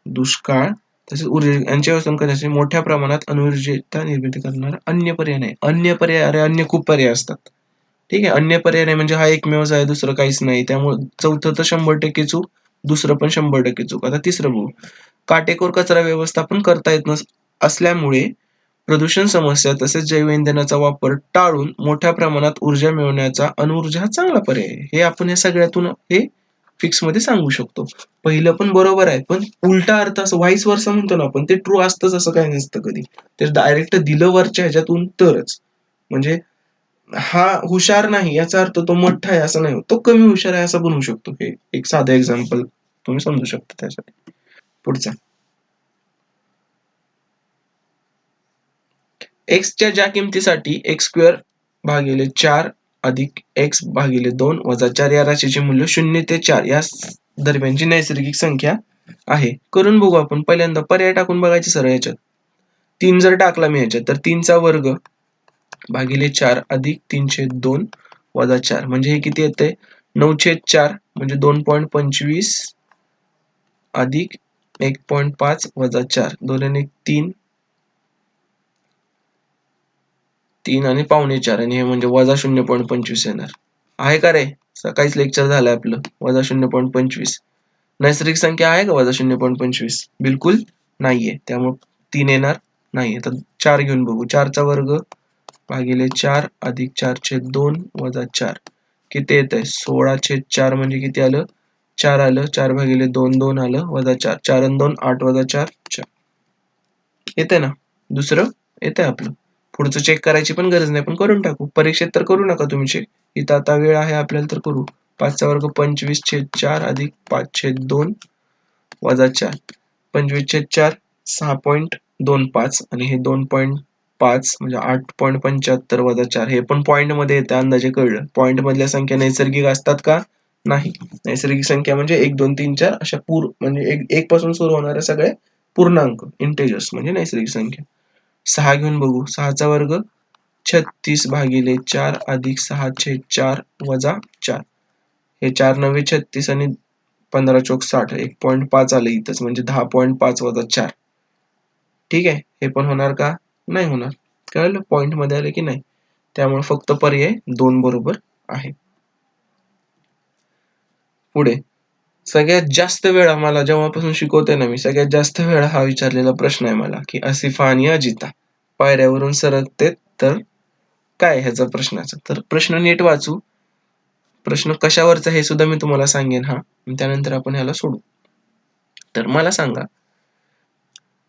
दुष्काळ तसेच ऊर्जा यांचे व्यवस्थापन करण्यासाठी मोठ्या प्रमाणात अणुऊर्जा निर्मिती करणारा अन्य पर्याय नाही. अन्य पर्याय, अरे अन्य खूप पर्याय असतात. ठीक आहे. अन्य पर्याय नाही म्हणजे हा एकमेवच आहे, दुसरं काहीच नाही. त्यामुळे चौथं तर 100% चूक, दुसरं पण 100% चूक. आता तिसरं बघू. काटेकोर कचरा व्यवस्थापन करता येत असल्यामुळे प्रदूषण समस्या तसेच जैव इंधनाचा वापर टाळून मोठ्या प्रमाणात ऊर्जा मिळवण्याचा अणुऊर्जा हा चांगला पर्याय आहे. हे आपण या सगळ्यातून हे फिक्स मध्ये सांगू शकतो. पहिलं पण बरोबर आहे, पण उलटा अर्थ असं व्हाईस वर्सा म्हणतो ना आपण, ते ट्रू असतंच असं काही नसतं कधी. ते डायरेक्ट दिलं वरच्या ह्याच्यातून तरच. म्हणजे हा हुशार नाही याचा अर्थ तो मोठा आहे असं नाही होत. तो कमी हुशार आहे असं बनवू शकतो. हे एक साधं एक्झाम्पल तुम्ही समजू शकता त्यासाठी. पुढचा. एक्सच्या ज्या किमतीसाठी एक्स स्क्वेअर भागिले 4 अधिक एक्स भागिले 2 वजा 4 या राशीचे मूल्य 0 ते 4 या दरम्यानची नैसर्गिक संख्या आहे. करून बघू आपण. पहिल्यांदा पर्याय टाकून बघायचे सरळ याच्यात. 3 जर टाकला मी याच्यात तर 3चा वर्ग भागिले 4 अधिक 3/2 वजा 4 म्हणजे हे किती येतंय? 9/4 म्हणजे 2.25 अधिक 1.5 वजा 4 2 आणि 1 3 3 आणि पावणे 4 आणि हे म्हणजे वजा 0.25 येणार. आहे का रे? सकाळीच लेक्चर झालंय आपलं. वजा 0.25. नैसर्गिक संख्या आहे का वजा 0.25? बिलकुल नाहीये. त्यामुळे 3 येणार नाही. आता 4 घेऊन बघू. 4चा वर्ग भागिले 4 अधिक 4/2 वजा 4 किती येतंय? 16/4 म्हणजे किती आलं? 4 आलं. 4 भागिले 2 2 आलं वजा 4 4 आणि 2 8 वजा 4 4 येतंय ना? दुसरं येतंय आपलं. पुढचं चेक करायची पण गरज नाही, पण करून टाकू. परीक्षेत तर करू नका तुम्ही चेक. इथं आता वेळ आहे आपल्याला तर करू. 5चा वर्ग 25/4 अधिक 5/2 वजा 4 25/4 6.25 आणि हे 2.5 म्हणजे 8.75 वजा 4 हे पण पॉईंट मध्ये येतं, अंदाजे कळलं. पॉईंट मधल्या संख्या नैसर्गिक असतात का? नाही. नैसर्गिक संख्या म्हणजे 1 2 3 4 अशा म्हणजे 1 पासून सुरू होणाऱ्या सगळ्या पूर्णांक इंटेजर्स म्हणजे नैसर्गिक संख्या. 6 घेऊन बघू. 6चा वर्ग 36 भागिले 4 अधिक 6/4 वजा 4 हे 4 9 36 आणि 15 चौक 60 1.5 आलं इथंच म्हणजे 10.5 वजा 4. ठीक आहे. हे पण होणार का? नाही होणार. कळलं? पॉईंट मध्ये आलं की नाही. त्यामुळे फक्त पर्याय 2 बरोबर आहे. पुढे. सगळ्यात जास्त वेळा मला जेव्हापासून शिकवतोय ना मी, सगळ्यात जास्त वेळा हा विचारलेला प्रश्न आहे मला, की आसिफा आणि अजिता पायऱ्यावरून सरकतेत तर काय ह्याचा प्रश्नाचा? तर प्रश्न नीट वाचू. प्रश्न कशावरचा हे सुद्धा मी तुम्हाला सांगेन हा. त्यानंतर आपण ह्याला सोडू. तर मला सांगा,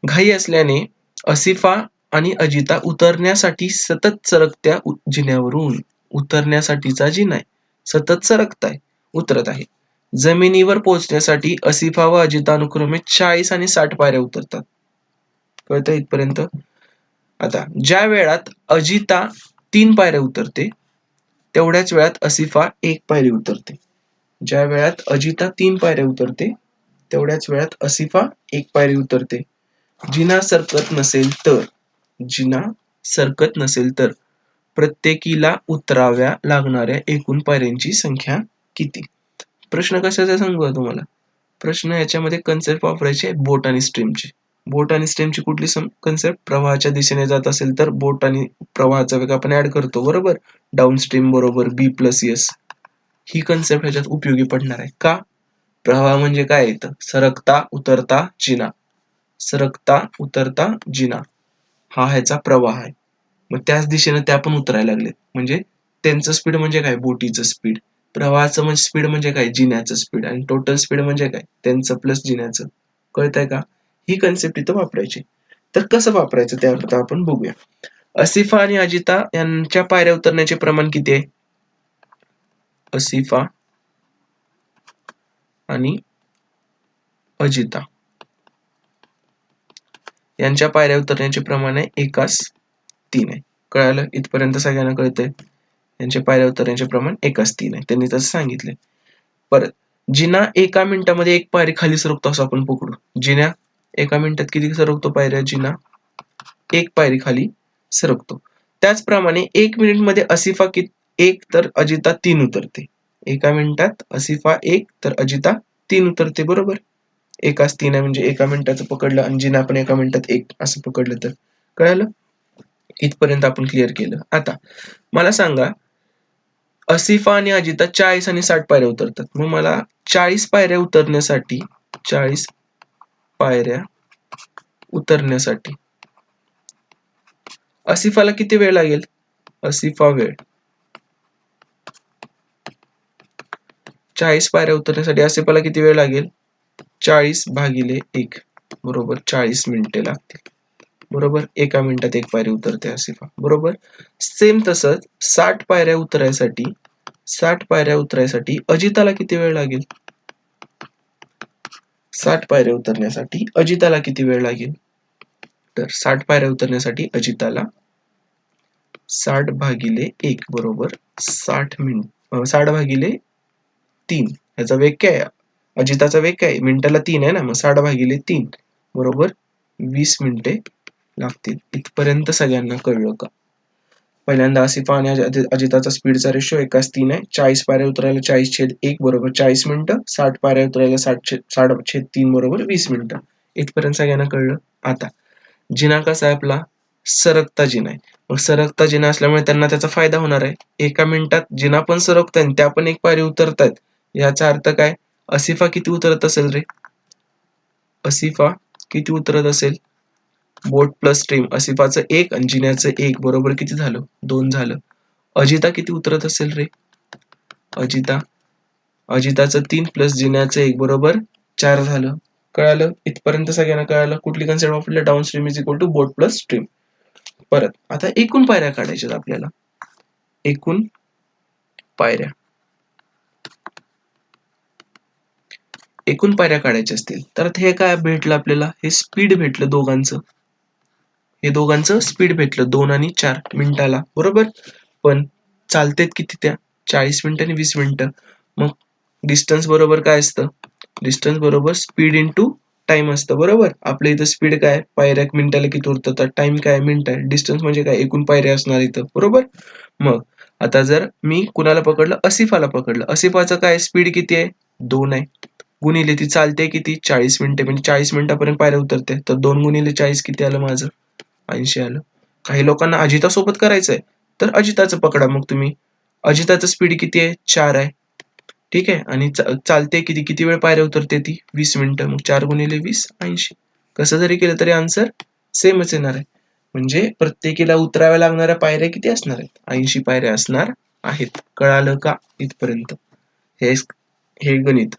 घाई असल्याने आसिफा आणि अजिता उतरण्यासाठी सतत सरकत्या जिन्यावरून उतरण्यासाठीचा जिना आहे. सतत सरकताय, उतरत आहे. जमिनीवर पोहोचण्यासाठी आसिफा व अजिता अनुक्रमे 40 आणि 60 पायऱ्या उतरतात. कळतं इथपर्यंत? आता ज्या वेळात अजिता 3 पायऱ्या उतरते, तेवढ्याच वेळात आसिफा 1 पायरी उतरते. ज्या वेळात अजिता 3 पायऱ्या उतरते, तेवढ्याच वेळात आसिफा 1 पायरी उतरते. जिना सरकत नसेल तर, जिना सरकत नसेल तर प्रत्येकीला उतराव्या लागणाऱ्या एकूण पायऱ्यांची संख्या किती? प्रश्न कशाचा सांगू का तुम्हाला? प्रश्न याच्यामध्ये कन्सेप्ट वापरायची आहे बोट आणि स्ट्रीमची. बोट आणि स्ट्रीमची कुठली कन्सेप्ट? प्रवाहाच्या दिशेने जात असेल तर बोट आणि प्रवाहाचा वेग आपण ऍड करतो बरोबर. डाऊन स्ट्रीम बरोबर B+S. ही कन्सेप्ट ह्याच्यात उपयोगी पडणार आहे. का? प्रवाह म्हणजे काय येतं? सरकता उतरता जिना. सरकता उतरता जिना हा ह्याचा प्रवाह आहे. मग त्याच दिशेने त्या पण उतरायला लागलेत. म्हणजे त्यांचं स्पीड म्हणजे काय? बोटीचं स्पीड. प्रवाहाचं म्हणजे स्पीड म्हणजे काय? जिन्याचं स्पीड. आणि टोटल स्पीड म्हणजे काय? त्यांचं प्लस जिन्याचं. कळतंय का? ही कन्सेप्ट इथं वापरायची. तर कसं वापरायचं ते आता आपण बघूया. असिफा आणि अजिता यांच्या पायऱ्या उतरण्याचे प्रमाण किती आहे? असिफा आणि अजिता यांच्या पायऱ्या उतरण्याचे प्रमाण आहे 1:3 आहे. कळालं? इथपर्यंत सगळ्यांना कळतंय? यांच्या पायऱ्या उतरण्याचे प्रमाण 1:3 आहे. त्यांनी तसं सांगितलंय. परत जिना 1 मिनिटामध्ये 1 पायरी खाली सरकतो असं आपण पकडू. जिना 1 मिनिटात किती सरकतो पायऱ्या? जिना 1 पायरी खाली सरकतो. त्याचप्रमाणे 1 मिनिटमध्ये असिफा 1 तर अजिता 3 उतरते. 1 मिनिटात असिफा 1 तर अजिता 3 उतरते. बरोबर? 1:3 आहे म्हणजे 1 मिनिटाचं पकडलं आणि जिना पण 1 मिनिटात 1 असं पकडलं तर. कळालं? इथपर्यंत आपण क्लिअर केलं. आता मला सांगा, असिफा आणि अजिता 40 आणि 60 पायऱ्या उतरतात. मग मला 40 पायऱ्या उतरण्यासाठी 40 पायऱ्या उतरण्यासाठी असिफाला किती वेळ लागेल? असिफा वेळ 40 पायऱ्या उतरण्यासाठी असिफाला किती वेळ लागेल? 40/1 बरोबर 40 मिनिटे लागतील. बरोबर? 1 मिनिटात 1 पायरी उतरते असिफा. बरोबर? सेम तसंच 60 पायऱ्या उतरायसाठी अजिताला किती वेळ लागेल? 60 पायऱ्या उतरण्यासाठी अजिताला किती वेळ लागेल? तर 60 पायऱ्या उतरण्यासाठी अजिताला 60/1 बरोबर 60/3 ह्याचा वेग काय आहे? अजिताचा वेग काय? मिनिटाला 3 आहे ना, मग 60/3 बरोबर 20 मिनिटे लागतील. इथपर्यंत सगळ्यांना कळलं का? पहिल्यांदा आसिफा आणि अजिताचा स्पीडचा रेशो 1:3 आहे. 40 पायऱ्या उतरायला 40/1 बरोबर 40 मिनिटं. 60 पायऱ्या उतरायला 60/3 बरोबर 20 मिनिटं. इथपर्यंत सगळ्यांना कळलं. आता जिना कसा आहे आपला? सरकता जिना आहे. मग सरकता जिना असल्यामुळे त्यांना त्याचा फायदा होणार आहे. 1 मिनिटात जिना पण सरकताय आणि त्या पण 1 पायरी उतरतायत. याचा अर्थ काय? असिफा किती उतरत असेल रे? असिफा किती उतरत असेल? बोट प्लस स्ट्रीम असिफाचं 1 आणि जिन्याचं 1 बरोबर किती झालं? 2 झालं. अजिता किती उतरत असेल रे? अजिताचं 3 प्लस जिन्याचं 1 बरोबर 4 झालं. कळालं? इथपर्यंत सगळ्यांना कळालं? कुठली कन्सेप्ट वापरली? Downstream is equal to boat plus stream. परत आता एकूण पायऱ्या काढायच्यात आपल्याला. एकूण पायऱ्या काढायच्या असतील तर हे काय भेटलं आपल्याला? हे स्पीड भेटलं दोघांचं. हे दोघांचं स्पीड भेटलं 2 आणि 4 मिनिटाला. बरोबर? पण चालतेत किती त्या? 40 मिनिटं आणि 20 मिनिटं. मग डिस्टन्स बरोबर काय असतं? डिस्टन्स बरोबर स्पीड इंटू टाइम असतं. बरोबर? आपल्या इथं स्पीड काय? पायऱ्या मिनिटाला किती उतरतात? टाइम काय? मिनिट आहे. डिस्टन्स म्हणजे काय? एकूण पायऱ्या असणार इथं. बरोबर? मग आता जर मी कुणाला पकडलं? असिफाला पकडलं. असिफाचं काय? स्पीड किती आहे? 2 आहे. गुणिले ती चालते किती? 40 मिनिटे म्हणजे 40 मिनिटापर्यंत पायऱ्या उतरते. तर 2 गुणिले 40 किती आलं माझं? 80 आलं. काही लोकांना अजितासोबत करायचंय तर अजिताचं पकडा मग तुम्ही. अजिताचं स्पीड किती आहे? 4 आहे. ठीक आहे? आणि चालते किती वेळ पायऱ्या उतरते ती? 20 मिनिटं. मग 4 गुणिले 20 80. कसं जरी केलं तरी आन्सर सेमच येणार आहे. म्हणजे प्रत्येकीला उतराव्या लागणाऱ्या पायऱ्या किती असणार आहेत? 80 पायऱ्या असणार आहेत. कळालं का इथपर्यंत? हे गणित.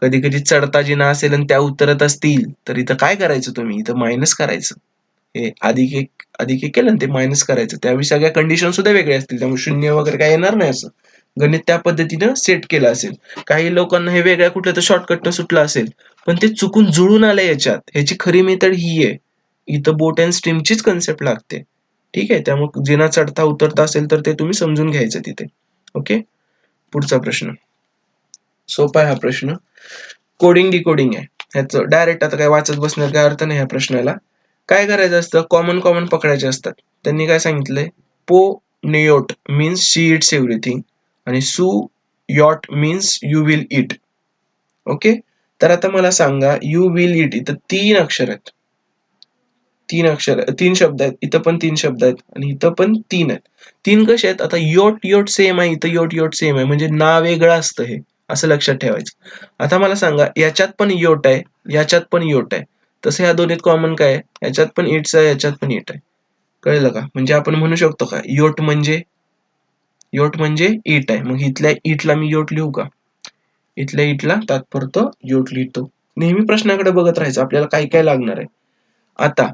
कधी कधी चढता जिना असेल आणि त्या उतरत असतील तर इथं काय करायचं तुम्ही? इथं मायनस करायचं. हे अधिक एक केलं ना ते मायनस करायचं. त्यावेळी सगळ्या कंडिशन सुद्धा वेगळ्या असतील. त्यामुळे 0 वगैरे काय येणार नाही असं. गणित त्या पद्धतीनं सेट केलं असेल. काही लोकांना हे वेगळ्या कुठल्या तर शॉर्टकटनं सुटलं असेल. पण ते चुकून जुळून आलंय याच्यात. ह्याची खरी मेथड ही आहे. इथं बोट अँड स्ट्रीमचीच कन्सेप्ट लागते. ठीक आहे? त्यामुळे जिना चढता उतरता असेल तर ते तुम्ही समजून घ्यायचं तिथे. ओके? पुढचा प्रश्न. सोपा आहे हा प्रश्न. कोडिंग डिकोडिंग आहे. ह्याचं डायरेक्ट आता काय वाचत बसण्यात काय अर्थ नाही ह्या प्रश्नाला. काय करायचं असतं? कॉमन पकडायचे असतात. त्यांनी काय सांगितलंय? पो नेयोट मीन्स शी इट्स एव्हरीथिंग आणि सू yacht means you will it. Okay? तर आता मला सांगा, यू विल इट इथं 3 अक्षर आहेत. 3 शब्द आहेत. इथं पण 3 शब्द आहेत आणि इथं पण 3 आहेत. 3 कसे आहेत? आता योट सेम आहे, इथं योट सेम आहे. म्हणजे नाव वेगळं असतं हे. असं लक्षात ठेवायचं. आता मला सांगा, याच्यात पण योट आहे, याच्यात पण योट आहे. तसं ह्या दोन्हीत कॉमन काय आहे? याच्यात पण इट्स आहे, याच्यात पण इट आहे. कळलं का? म्हणजे आपण म्हणू शकतो का योट म्हणजे इट आहे. मग इथल्या इटला मी योट लिहू का? इथल्या इटला तात्पुरतं योट लिहितो. नेहमी प्रश्नाकडे बघत राहायचं. आपल्याला काय काय लागणार आहे. आता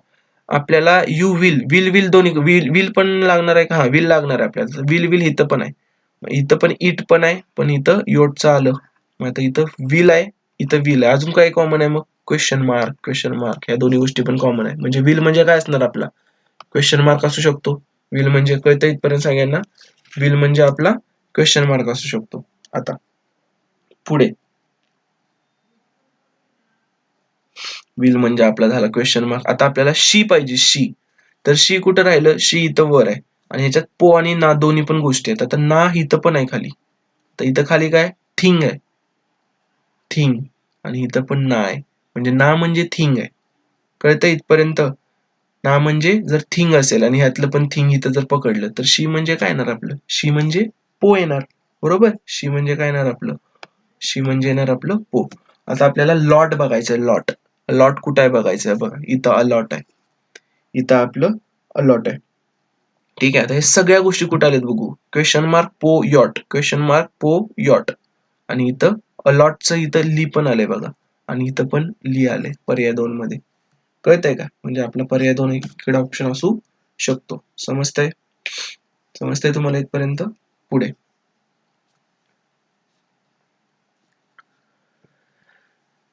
आपल्याला यू विल दोन्ही विल पण लागणार आहे का? हा विल लागणार आहे आपल्याला. विल इथं पण आहे. इथं पण इट पण आहे, पण इथं योटचं आलं. मग आता इथं विल आहे, इथं विल आहे. अजून काय कॉमन आहे मग? क्वेश्चन मार्क ह्या दोन्ही गोष्टी पण कॉमन आहे. म्हणजे विल म्हणजे काय असणार आपला? क्वेश्चन मार्क असू शकतो. विल म्हणजे कळतं इथपर्यंत सगळ्यांना? विल म्हणजे आपला क्वेश्चन मार्क असू शकतो. आता पुढे विल म्हणजे आपला झाला क्वेश्चन मार्क. आता आपल्याला शी पाहिजे, शी. तर शी कुठं राहिलं? शी इथं वर आहे. आणि ह्याच्यात पो आणि ना दोन्ही पण गोष्टी आहेत. आता ना इथं पण आहे खाली. तर इथं खाली काय? थिंग आहे. थिंग. आणि इथं पण ना आहे. म्हणजे ना म्हणजे थिंग आहे. कळतं इथपर्यंत? ना म्हणजे जर थिंग असेल आणि ह्यातलं पण थिंग इथं जर पकडलं तर शी म्हणजे काय येणार आपलं? शी म्हणजे पो येणार. बरोबर? शी म्हणजे काय येणार आपलं? शी म्हणजे येणार आपलं पो. आता आपल्याला लॉट बघायचं आहे. लॉट. लॉट कुठं आहे बघायचं आहे बघा. इथं अलॉट आहे. इथं आपलं अलॉट आहे. ठीक आहे. आता हे सगळ्या गोष्टी कुठे आल्यात बघू. क्वेश्चन मार्क पो यॉट. क्वेश्चन मार्क पो यॉट. आणि इथं अलॉटचं इथं ली पण आलंय बघा. आणि इथं पण ली आलंय पर्याय 2 मध्ये. कळतंय का? म्हणजे आपला पर्याय 2 इकडे ऑप्शन असू शकतो. समजतंय? समजतंय तुम्हाला इथपर्यंत? पुढे.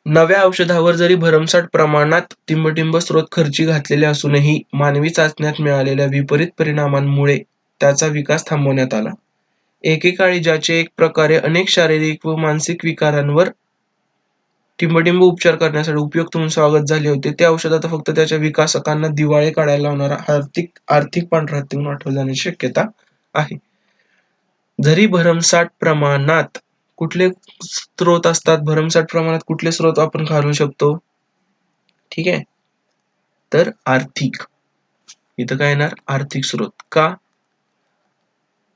नव्या औषधावर जरी भरमसाठ प्रमाणात टिंबटिंब स्रोत खर्ची घातलेले असूनही मानवी चाचण्यात मिळालेल्या विपरीत परिणामांमुळे त्याचा विकास थांबवण्यात आला. एकेकाळी ज्याचे एक प्रकारे अनेक शारीरिक व मानसिक विकारांवर टिंबटिंब उपचार करण्यासाठी उपयुक्त म्हणून स्वागत झाले होते, ते औषध आता फक्त त्याच्या विकासकांना दिवाळे काढायला लावणारा आर्थिक पांढरा हत्ती म्हणून आठवलं जाण्याची शक्यता आहे. जरी भरमसाठ प्रमाणात कुठले स्रोत असतात? भरमसाठ प्रमाणात कुठले स्रोत आपण घालू शकतो? ठीक आहे. तर आर्थिक. इथं काय येणार? आर्थिक स्रोत. का?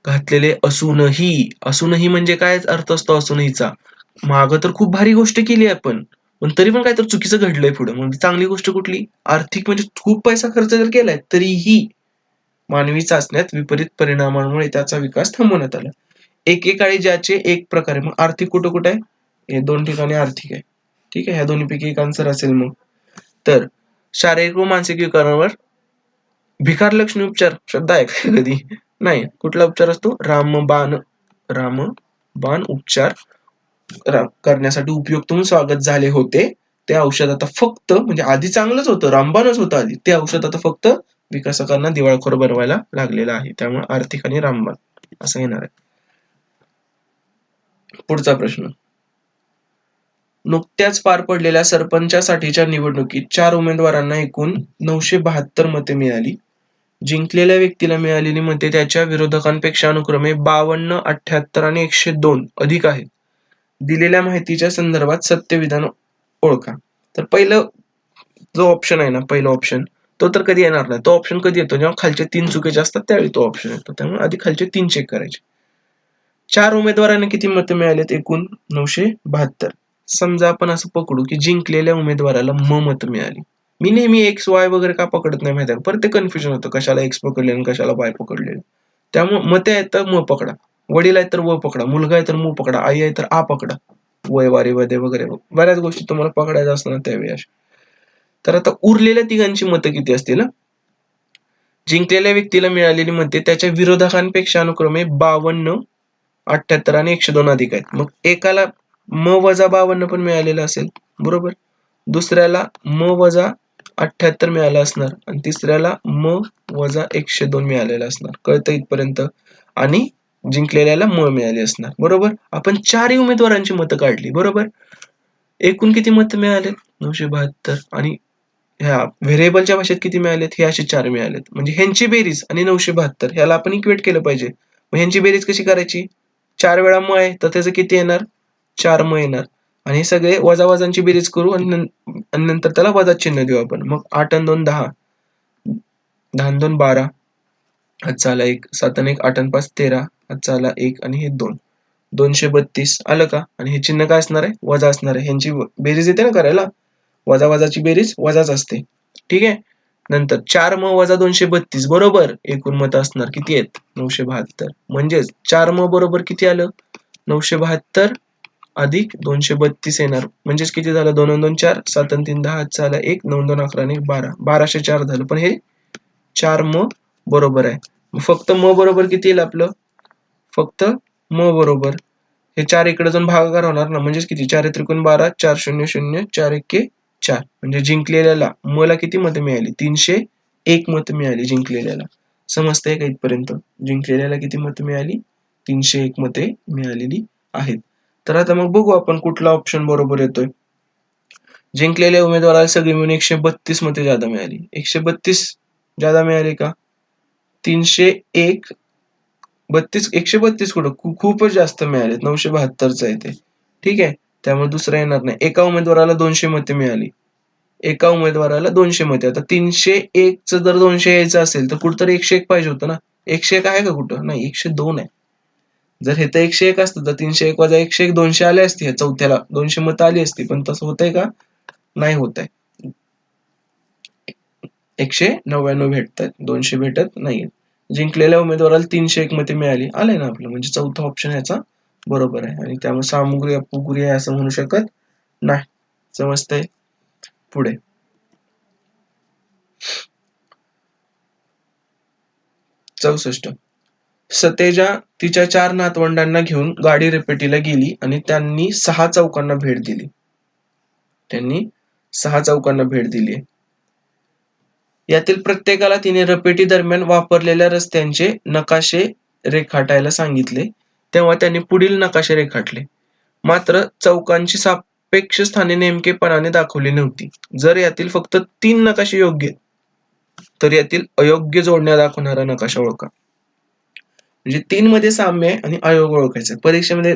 घातलेले असूनही म्हणजे काय अर्थ असतो असूनहीचा? मागं तर खूप भारी गोष्ट केली आपण, पण तरी पण काहीतरी चुकीचं घडलंय पुढं. मग चांगली गोष्ट कुठली? आर्थिक म्हणजे खूप पैसा खर्च जर केलाय तरीही मानवी चाचण्यात विपरीत परिणामांमुळे त्याचा विकास थांबवण्यात आला. एकेकाळी ज्याचे एक प्रकारे, मग आर्थिक कुठं कुठं आहे? हे 2 ठिकाणी आर्थिक आहे. ठीक आहे. ह्या दोन्हीपैकी एक आन्सर असेल मग. तर शारीरिक व मानसिक विकारांवर भिकार लक्षणी उपचार शब्द आहे का कधी? नाही. कुठला उपचार असतो? रामबाण उपचार करण्यासाठी उपयुक्त म्हणून स्वागत झाले होते. ते औषध आता फक्त, म्हणजे आधी चांगलंच होतं, रामबाणच होतं आधी. ते औषध आता फक्त विकासकांना दिवाळखोर बनवायला लागलेलं आहे. त्यामुळे आर्थिक आणि रामबाण असं येणार आहे. पुढचा प्रश्न. नुकत्याच पार पडलेल्या सरपंचासाठीच्या निवडणुकीत 4 उमेदवारांना एकूण 972 मते मिळाली. जिंकलेल्या व्यक्तीला मिळालेली मते त्याच्या विरोधकांपेक्षा अनुक्रमे 52, 78 आणि 102 अधिक आहेत. दिलेल्या माहितीच्या संदर्भात सत्य विधान ओळखा. तर पहिलं जो ऑप्शन आहे ना, पहिला ऑप्शन, तो तर कधी येणार नाही. तो ऑप्शन कधी येतो? जेव्हा खालचे 3 चुकीचे असतात त्यावेळी तो ऑप्शन येतो. त्यामुळे आधी खालचे 3 चेक करायचे. 4 उमेदवारांना किती मतं मिळालेत? एकूण 972. समजा आपण असं पकडू की जिंकलेल्या उमेदवाराला मतं मिळाली. मी नेहमी एक्स वाय वगैरे का पकडत नाही माहिती आहे? परत ते कन्फ्युजन होतं, कशाला एक्स पकडले आणि कशाला वाय पकडले. त्यामुळे मते आहेत तर म पकडा, वडील आहेत तर व पकडा, मुलगा आहे तर मू पकडा, आई आहे तर आ पकडा, वय वारी वदे वगैरे बऱ्याच गोष्टी तुम्हाला पकडायच्या असतात त्यावेळी अशा. तर आता उरलेल्या तिघांची मतं किती असतील? जिंकलेल्या व्यक्तीला मिळालेली मते त्याच्या विरोधकांपेक्षा अनुक्रमे 52, 78 आणि 102 अधिक आहेत. मग एकाला वजा 52 पण मिळालेलं असेल, बरोबर. दुसऱ्याला वजा 78 मिळालं असणार आणि तिसऱ्याला वजा 102 मिळालेलं असणार. कळतं इथपर्यंत? आणि जिंकलेल्याला मिळाली असणार, बरोबर. आपण 4 उमेदवारांची मतं काढली, बरोबर. एकूण किती मतं मिळाले? 972. आणि ह्या व्हेरिएबलच्या भाषेत किती मिळालेत? हे असे 4 मिळालेत. म्हणजे ह्यांची बेरीज आणि 972 ह्याला आपण इक्वेट केलं पाहिजे. मग ह्यांची बेरीज कशी करायची? 4 वेळा आहे तर त्याचं किती येणार? 4 येणार. आणि हे सगळे वजाबाजांची बेरीज करू आणि नंतर त्याला वजा चिन्ह देऊ आपण. मग 8 आणि 2 10, 10 आणि 2 12, हातचा आला 1, 7 आणि 1 8 आणि 5 13, हातचा आला 1 आणि हे 2, 232 आलं का? आणि हे चिन्ह काय असणार आहे? वजा असणार आहे. ह्यांची बेरीज येते ना करायला, वजाबाजाची बेरीज वजाच असते. ठीक आहे. नंतर 4 वजा 232 बरोबर एकूण मतं असणार किती आहेत? 972. म्हणजेच 4 बरोबर किती आलं? 972 अधिक 232 येणार, म्हणजेच किती झालं, 2 2 4, 7 3 10, झालं 1, 9 2 11 आणि 12, 1204 झालं. पण हे 4 म बरोबर आहे. फक्त म बरोबर किती येईल आपलं, फक्त म बरोबर हे 4 इकडे जाऊन भागाकार होणार ना, म्हणजेच किती, 4 त्रिकोण 12, 4 0 0, 4 1 4, म्हणजे जिंकलेल्याला मला किती मतं मिळाली, 301 मतं मिळाली जिंकलेल्याला. समजतंय का इथपर्यंत? जिंकलेल्याला किती मतं मिळाली, 301 मते मिळालेली आहेत. तर आता मग बघू आपण कुठला ऑप्शन बरोबर येतोय. जिंकलेल्या उमेदवाराला सगळी मिळून 132 मते जादा मिळाली. 132 जादा मिळाली का, 301 132 कुठं, खूपच जास्त मिळाले, 972च आहे ते. ठीक आहे, त्यामुळे दुसरा येणार नाही. एका उमेदवाराला 200 मते मिळाली, एका उमेदवाराला 200 मते. आता 301 जर 200 यायचं असेल तर कुठंतरी 101 पाहिजे होतं ना. 101 आहे का कुठं, नाही, 102 आहे. जर हे तर 101 असतं तर 301 वजा 101 200 आले असते, ह्या चौथ्याला 200 मतं आली असती, पण तसं होतंय का, नाही होत आहे. 199 भेटतात, 200 भेटत नाहीये. जिंकलेल्या उमेदवाराला 301 मते मिळाली, आलंय ना आपलं, म्हणजे चौथा ऑप्शन याचा बरोबर आहे. आणि त्यामुळे सामुग्री अपुरी आहे असं म्हणू शकत नाही. समजतंय? पुढे 64. सतेजा तिच्या 4 नातवंडांना घेऊन गाडी रपेटीला गेली आणि त्यांनी 6 चौकांना भेट दिली. त्यांनी 6 चौकांना भेट दिली. यातील प्रत्येकाला तिने रपेटी दरम्यान वापरलेल्या रस्त्यांचे नकाशे रेखाटायला सांगितले. तेव्हा त्यांनी पुढील नकाशे रेखाटले. मात्र चौकांची सापेक्ष स्थाने नेमकेपणाने दाखवली नव्हती. जर यातील फक्त 3 नकाशे योग्य तर यातील अयोग्य जोडण्या दाखवणारा नकाशा ओळखा. म्हणजे 3 मध्ये साम्य आहे आणि अयोग्य ओळखायचं. परीक्षेमध्ये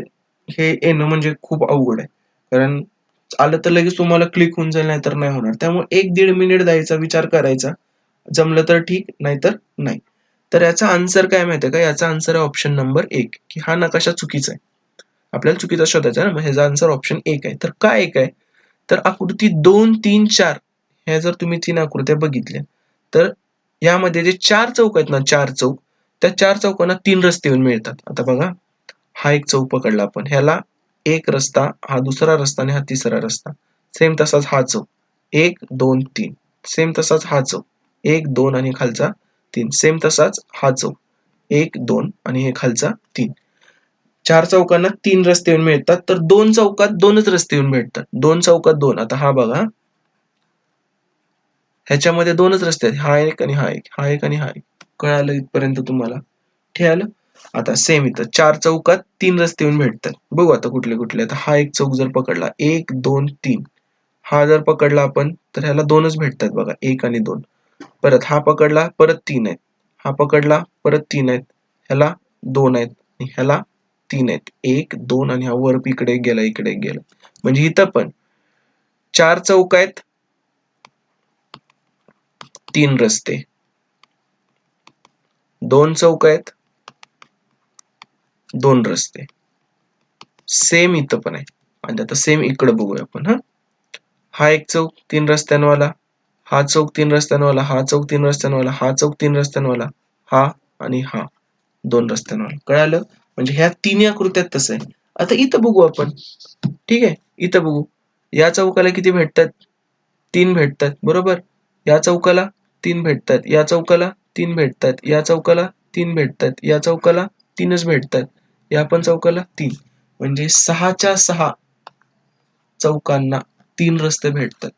हे येणं म्हणजे खूप अवघड आहे, कारण आलं तर लगेच तुम्हाला क्लिक होऊन जाईल, नाहीतर नाही होणार. त्यामुळे 1-1.5 मिनिट द्यायचा, विचार करायचा, जमलं तर ठीक, नाहीतर नाही. तर याचा आन्सर काय माहितीये का, याचा आन्सर आहे ऑप्शन नंबर 1, की हा नकाशा चुकीचा आहे. आपल्याला चुकीचा शोधायचा आहे ना, मग ह्याचा आन्सर ऑप्शन 1 आहे. तर काय 1 आहे, तर आकृती 2, 3, 4 ह्या जर तुम्ही 3 आकृत्या बघितल्या तर यामध्ये जे 4 चौक आहेत ना, 4 चौक, त्या 4 चौकांना 3 रस्ते येऊन मिळतात. आता बघा, हा एक चौक पकडला आपण, ह्याला एक रस्ता, हा दुसरा रस्ता आणि हा तिसरा रस्ता. सेम तसाच हा चौक 1 2 3, सेम तसाच हा चौक 1 2 आणि खालचा 3, सेम तसाच हा चौक 1 2 आणि हे खालचा 3. 4 चौकांना 3 रस्ते येऊन मिळतात, तर 2 चौकात 2च रस्ते येऊन भेटतात. 2 चौकात 2. आता हा बघा, ह्याच्यामध्ये 2च रस्ते आहेत, हा एक आणि हा एक, हा एक आणि हा एक. कळालं इथपर्यंत तुम्हाला? ठेवलं. आता सेम इथं 4 चौकात 3 रस्ते येऊन भेटतात. बघू आता कुठले कुठले. आता हा एक चौक जर पकडला 1 2 3, हा जर पकडला आपण तर ह्याला 2च भेटतात बघा, 1 आणि 2. परत हा पकडला, परत 3 आहेत. हा पकडला, परत 3 आहेत. ह्याला 2 आहेत आणि ह्याला 3 आहेत. 1 2 आणि हा वर इकडे गेला, इकडे गेला. म्हणजे इथं पण 4 चौक आहेत, 3 रस्ते. 2 चौक आहेत, 2 रस्ते. सेम इथं पण आहे. आणि आता सेम इकडे बघूया आपण. हा एक चौक 3 रस्त्यांवाला, हा चौक 3 रस्त्यांवाला, हा चौक 3 रस्त्यांवाला, हा चौक 3 रस्त्यांवाला, हा आणि हा 2 रस्त्यांवाला. कळालं? म्हणजे ह्या तिन्ही आकृत्यात तसं आहे. आता इथं बघू आपण. ठीक आहे, इथं बघू. या चौकाला किती भेटतात? 3 भेटतात, बरोबर. या चौकाला 3 भेटतात, या चौकाला 3 भेटतात, या चौकाला 3 भेटतात, या चौकाला 3च भेटतात, या पण चौकाला 3. म्हणजे 6च्या 6 चौकांना 3 रस्ते भेटतात.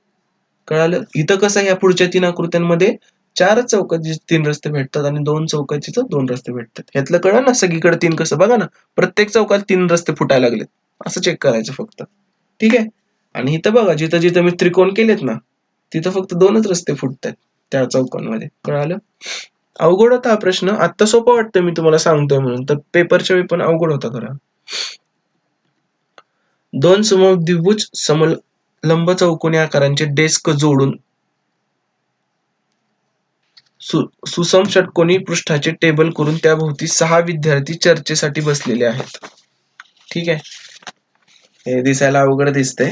कळालं? इथं कसं आहे, या पुढच्या 3 आकृत्यांमध्ये 4 चौकात 3 रस्ते भेटतात आणि 2 चौकात जिथं 2 रस्ते भेटतात. ह्यातलं कळलं ना, सगळीकडे 3 कसं बघा ना, प्रत्येक चौकात 3 रस्ते फुटायला लागलेत. असं चेक करायचं फक्त. ठीक आहे? आणि इथं बघा, जिथं जिथं मी त्रिकोण केलेत ना, तिथं फक्त 2च रस्ते फुटतायत त्या चौकांमध्ये. कळालं? अवघड होता हा प्रश्न. आत्ता सोपा वाटतोय मी तुम्हाला सांगतोय म्हणून, तर पेपरच्या वेळी पण अवघड होता खरा. 2 समद्विभुज समलंब चौकोनी आकारांचे डेस्क जोडून सुसम षटकोनी पृष्ठाचे टेबल करून त्याभोवती 6 विद्यार्थी चर्चेसाठी बसलेले आहेत. ठीक आहे, हे दिसायला अवघड दिसतंय.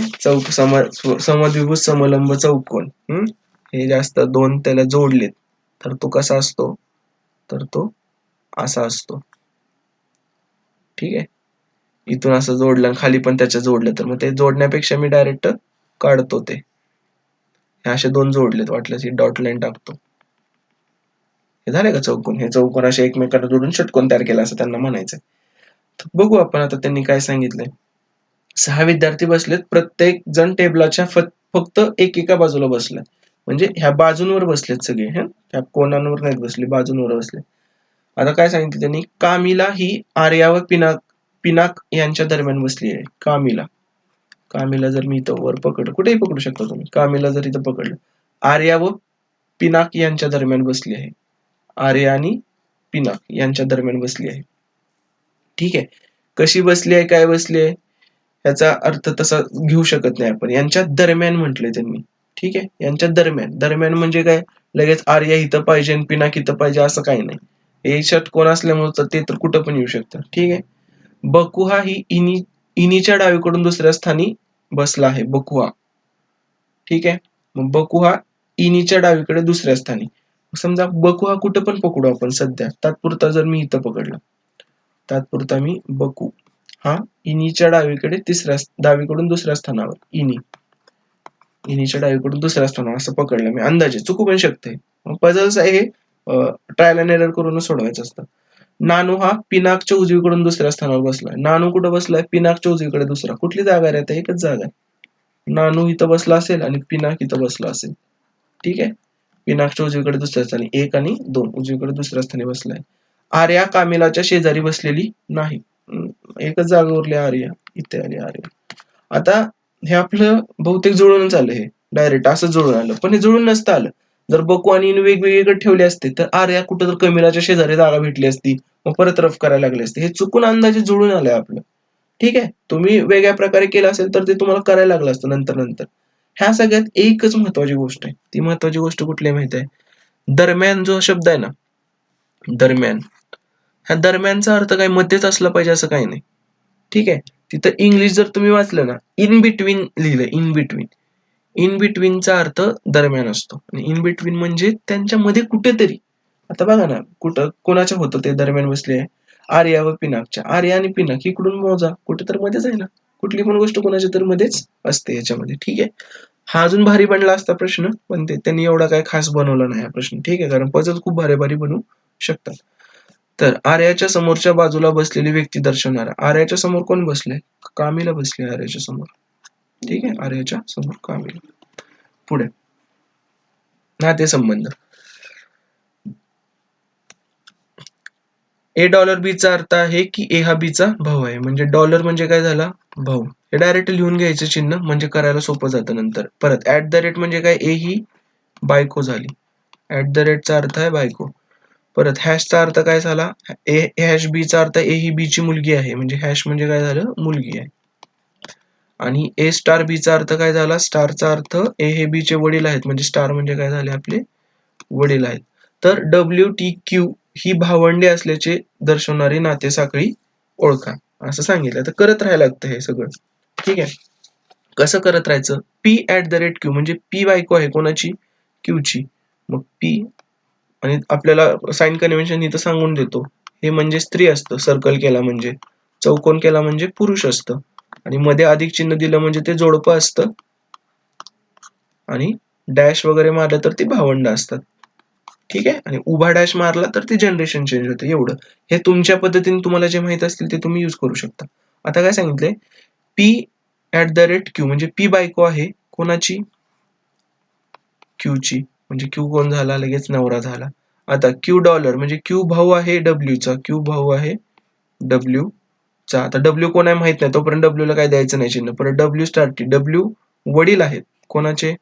समद्विभुज समलंब चौकोन, हे जास्त 2 त्याला जोडलेत, तर तो कसा असतो, तर तो असा असतो. ठीक आहे, इथून असं जोडलं आणि खाली पण त्याच्या जोडलं, तर मग ते जोडण्यापेक्षा मी डायरेक्ट काढतो ते. हे असे 2 जोडलेत, वाटल्यास ही डॉट लाईन टाकतो. हे झाले का चौकोन? हे चौकोन असे एकमेकांना जोडून षटकोन तयार केला असं त्यांना म्हणायचंय. तर बघू आपण आता त्यांनी काय सांगितलंय. 6 विद्यार्थी बसलेत, प्रत्येक जण टेबलाच्या फक्त एका बाजूला बसलाय. म्हणजे ह्या बाजूंवर बसलेत सगळे, ह्या कोनांवर नाहीत बसले, बाजूंवर बसले. आता काय सांगितलं त्यांनी, कामिला ही आर्या व पिनाक यांच्या दरम्यान बसली आहे. कामिला जर मी इथं वर पकडलं, कुठेही पकडू शकता तुम्ही, कामिला जर इथं पकडलं, आर्या व पिनाक यांच्या दरम्यान बसली आहे. आर्या आणि पिनाक यांच्या दरम्यान बसली आहे. ठीक आहे. कशी बसली आहे, काय बसली आहे, याचा अर्थ तसा घेऊ शकत नाही आपण. यांच्या दरम्यान म्हटलंय त्यांनी. ठीक आहे. यांच्या दरम्यान. दरम्यान म्हणजे काय, लगेच आर्या इथं पाहिजे आणि पिनाक इथं पाहिजे असं काही नाही. हे षटकोन असल्यामुळे ते तर कुठं पण येऊ शकतं. ठीक आहे. बकुहा ही इनीच्या डावीकडून दुसऱ्या स्थानी बसला आहे. बकुहा. ठीक आहे. मग बकुहा इनीच्या डावीकडे दुसऱ्या स्थानी. समजा बकुहा कुठं पण पकडू आपण सध्या. तात्पुरता जर मी इथं पकडलं, तात्पुरता मी बकू हा इनीच्या डावीकडून दुसऱ्या स्थानावर, इनीच्या डावीकडून दुसऱ्या स्थानावर असं पकडलं मी, अंदाजे चुकू पण शकते. पझल्स आहे हे, ट्रायल अँड एरर करून सोडवायचं असतं. नानू हा पिनाकच्या उजवीकडून दुसऱ्या स्थानावर बसलाय. नानू कुठं बसलाय, पिनाकच्या उजवीकडे दुसरा. कुठली जागा आहे, आता एकच जागा आहे. नानू इथं बसला असेल आणि पिनाक इथं बसला असेल. ठीक आहे. पिनाकच्या उजवीकडे दुसऱ्या स्थानी 1 आणि 2 उजवीकडे दुसऱ्या स्थानी बसलाय. आर्या कामिलाच्या शेजारी बसलेली नाही. एकच जागा उरली आर्या, इथे आली आर्या. आता हे आपलं बहुतेक जुळूनच आलं, हे डायरेक्ट असं जुळून आलं, पण हे जुळून नसतं आलं. जर बकू आणि वेगवेगळे ठेवले असते तर आर्या कुठं तर कमिलाच्या शेजारी जागा भेटली असती, मग परत रफ करायला लागले असते. हे चुकून अंदाजे जुळून आलंय आपलं. ठीक आहे. तुम्ही वेगळ्या प्रकारे केलं असेल तर ते तुम्हाला करायला लागलं असतं नंतर. ह्या सगळ्यात एकच महत्वाची गोष्ट आहे. ती महत्वाची गोष्ट कुठली माहिती आहे, दरम्यान जो शब्द आहे ना, दरम्यान, ह्या दरम्यानचा अर्थ काय मध्येच असला पाहिजे असं काही नाही. ठीक आहे. तिथं इंग्लिश जर तुम्ही वाचलं ना, इन बिटवीन लिहिलं, इन बिटवीनचा अर्थ दरम्यान असतो. आणि इन बिटवीन म्हणजे त्यांच्यामध्ये कुठेतरी. आता बघा ना, कुठं कोणाच्या होतं ते दरम्यान बसले, आर्या व पिनाकच्या. आर्या आणि पिनाक इकडून मोजा, कुठे तर मध्येच आहे ना. कुठली पण गोष्ट कोणाच्या तर मध्येच असते याच्यामध्ये. ठीक आहे. हा अजून भारी बनला असता प्रश्न, पण त्यांनी एवढा काय खास बनवला नाही हा प्रश्न. ठीक आहे. कारण पझल खूप भारी भारी बनवू शकतात. तर आर्याच्या समोरच्या बाजूला बसलेली व्यक्ती दर्शवणारा. आर्याच्या समोर कोण बसले, कामिला बसले आर्याच्या समोर. ठीक आहे. आर्याच्या समोर कामिला. पुढे नातेसंबंध. $A चा अर्थ आहे की ए हा बी चा भाऊ आहे. म्हणजे डॉलर म्हणजे काय झाला, भाऊ. हे डायरेक्ट लिहून घ्यायचं चिन्ह, म्हणजे करायला सोपं जातं नंतर. परत @ म्हणजे काय, ए ही बायको झाली. @चा अर्थ आहे बायको. परत हॅशचा अर्थ काय झाला, हॅश बी चा अर्थ ए ही बी ची मुलगी आहे. म्हणजे हॅश म्हणजे काय झालं, मुलगी आहे. आणि A*B चा अर्थ काय झाला, स्टारचा अर्थ ए हे बी चे वडील आहेत. म्हणजे स्टार म्हणजे काय झाले, आपले वडील आहेत. तर WTQ ही भावंडे असल्याचे दर्शवणारी नातेसाखळी ओळखा असं सांगितलं. तर करत राहायला लागतं हे सगळं. ठीक आहे. कसं करत राहायचं, P@Q म्हणजे पी बायको आहे कोणाची, क्यूची. मग पी आणि आपल्याला साइन कन्व्हेन्शन इथं सांगून देतो, हे म्हणजे स्त्री असतं, सर्कल केला म्हणजे. चौकोन केला म्हणजे पुरुष असतं. आणि मध्ये अधिक चिन्ह दिलं म्हणजे ते जोडपं असतं. आणि डॅश वगैरे मारलं तर ती भावंड असतात. ठीक आहे. आणि उभा डॅश मारला तर ती जनरेशन चेंज होते. एवढं. हे तुमच्या पद्धतीने तुम्हाला जे माहित असतील ते तुम्ही यूज करू शकता. आता काय सांगितलंय, P@Q म्हणजे पी बायको आहे कोणाची, क्यूची. म्हणजे क्यू कोण झाला, लगेच नवरा झाला. आता $Q म्हणजे क्यू भाऊ आहे डब्ल्यूचा, क्यू भाऊ आहे डब्ल्यूचा. आता डब्ल्यू कोण आहे माहित नाही, तोपर्यंत डब्ल्यूला काय द्यायचं नाही चिन्ह. परत डब्ल्यू स्टार टी, डब्ल्यू वडील आहेत कोणाचे,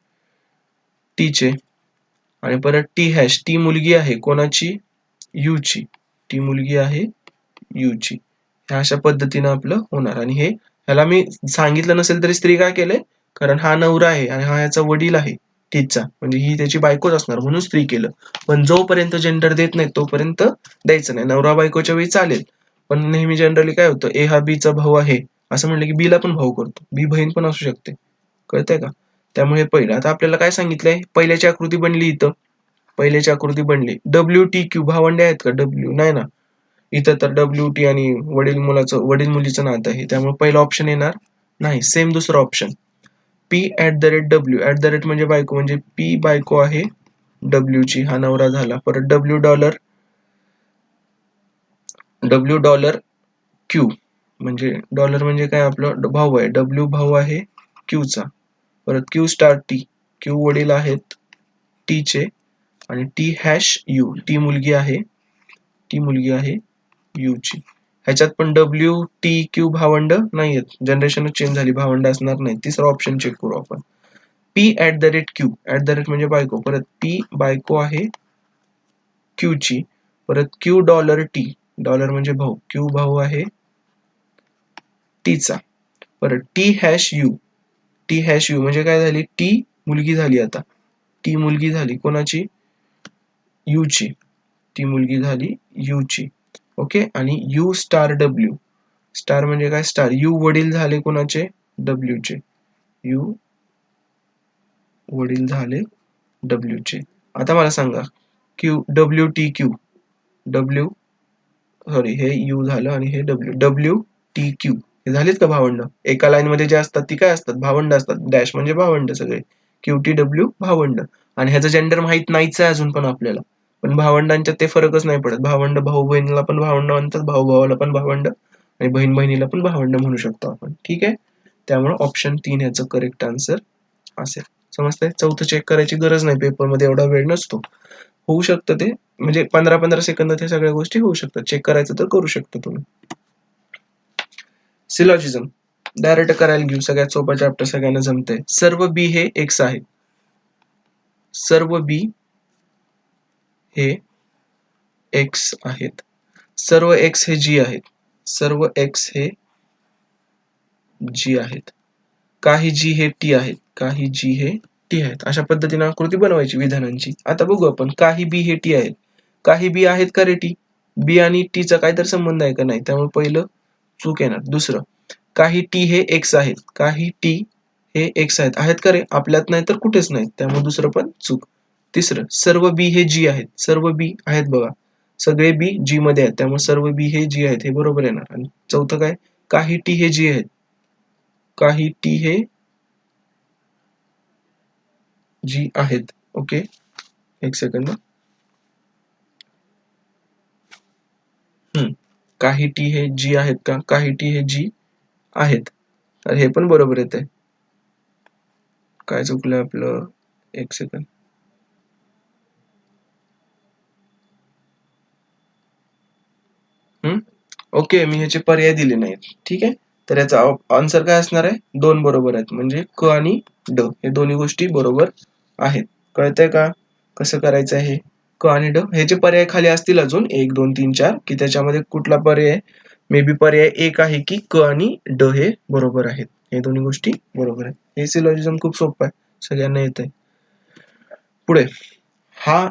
टीचे. आणि परत टी हॅश, टी मुलगी आहे कोणाची, यूची. टी मुलगी आहे यूची. ह्या अशा पद्धतीनं आपलं होणार. आणि हे ह्याला मी सांगितलं नसेल तरी स्त्री काय केलंय, कारण हा नवरा आहे आणि हा ह्याचा वडील आहे टीचा, म्हणजे ही त्याची बायकोच असणार म्हणून स्त्री केलं. पण जोपर्यंत जेंडर देत नाही तोपर्यंत द्यायचं नाही. नवरा बायकोच्या वेळी चालेल, पण नेहमी जनरली काय होतं, ए हा बी चा भाऊ आहे असं म्हटलं की बीला पण भाऊ करतो, बी बहीण पण असू शकते. कळतंय का. त्यामुळे पहिलं आता आपल्याला काय सांगितलंय, पहिल्याची आकृती बनली इथं, पहिल्याची आकृती बनली. WTQ भावंडे आहेत का, डब्ल्यू नाही ना, इथं तर WT आणि वडील मुलीचं नातं आहे, त्यामुळे पहिला ऑप्शन येणार नाही. सेम दुसरा option P@W, at the rate म्हणजे बायको, म्हणजे P बायको आहे, W ची हा नवरा झाला. परत डब्ल्यू क्यू, म्हणजे डॉलर म्हणजे काय, आपलं भाऊ आहे, W भाऊ आहे Q चा. परत Q*T, Q वडील आहेत T चे, आणि T#U, टी मुलगी आहे U ची. ह्याच्यात पण WTQ भावंड नाही आहेत, जनरेशनच चेंज झाली, भावंड असणार नाही. तिसरा ऑप्शन चेक करू आपण. P@Q, ॲट द रेट म्हणजे बायको, परत P बायको आहे Q ची, परत Q$T, डॉलर म्हणजे भाऊ, Q भाऊ आहे T चा. परत T#U म्हणजे काय झाली, T मुलगी झाली, आता T मुलगी झाली कोणाची, U ची. ती मुलगी झाली U ची. ओके. आणि U*W, स्टार म्हणजे काय, स्टार. U वडील झाले कोणाचे, W चे. U वडील झाले W चे. आता मला सांगा, WTQ, W सॉरी, हे U झालं आणि हे WTQ, हे झालेत का भावंड. एका लाईन मध्ये जे असतात ती काय असतात, भावंड असतात. डॅश म्हणजे भावंड सगळे, QTW भावंड. आणि ह्याचं जेंडर माहित नाहीच आहे अजून पण आपल्याला, पण भावंडांच्यात ते फरकच नाही पडत. भावंड भाऊ बहिणीला पण भावंड म्हणतात, भाऊ भावाला पण भावंड, आणि बहीण बहिणीला पण भावंड म्हणू शकतो आपण. ठीक आहे. त्यामुळे ऑप्शन 3 याचं करेक्ट आन्सर असेल. समजतंय. चौथं चेक करायची गरज नाही, पेपरमध्ये एवढा वेळ नसतो. होऊ शकतं ते, म्हणजे 15-15 सेकंदात हे सगळ्या गोष्टी होऊ शकतात. चेक करायचं तर करू शकता तुम्ही. सिलॉजिझम डायरेक्ट करायला घेऊ, सगळ्यात सोपा चॅप्टर, सगळ्यांना जमतंय. सर्व बी हे एक्स आहेत. सर्व बी हे एक्स आहेत. सर्व एक्स हे जी आहेत. सर्व एक्स हे जी आहेत. काही जी हे टी आहेत. काही जी हे टी आहेत. अशा पद्धतीने आकृती बनवायची विधानांची. आता बघू आपण, काही बी हे टी आहेत. काही बी आहेत का रे टी? बी आणि टीचा काहीतरी संबंध आहे का, नाही. त्यामुळे पहिलं चूक येणार. दुसरं, काही टी हे एक्स आहेत. काही टी हे एक्स आहेत का रे? आपल्यात नाही तर कुठेच नाहीत, त्यामुळे दुसरं पण चूक. तिसरं, सर्व बी हे जी आहेत. सर्व बी आहेत बघा, सगळे बी जी मध्ये आहेत, त्यामुळे सर्व बी हे जी आहेत, हे बरोबर येणार. आणि चौथं काय, काही टी हे जी आहेत. काही टी हे जी आहेत. ओके, एक सेकंद. काही टी हे जी आहेत का, काही टी हे जी आहेत, तर हे पण बरोबर येते. काय चुकलं आपलं, एक सेकंद. ओके, मी ह्याचे पर्याय दिले नाहीत. ठीक आहे. तर याचा आन्सर काय असणार आहे, 2 बरोबर आहेत, म्हणजे क आणि ड हे दोन्ही गोष्टी बरोबर आहेत. कळतंय का कसं करायचं आहे, क आणि ड. ह्याचे पर्याय खाली असतील अजून 1 2 3 4, की त्याच्यामध्ये कुठला पर्याय, मे बी पर्याय 1 आहे की क आणि ड हे बरोबर आहेत. हे दोन्ही गोष्टी बरोबर आहेत. हे सिलॉजिझम खूप सोपं आहे, सगळ्यांना येतंय. पुढे, हा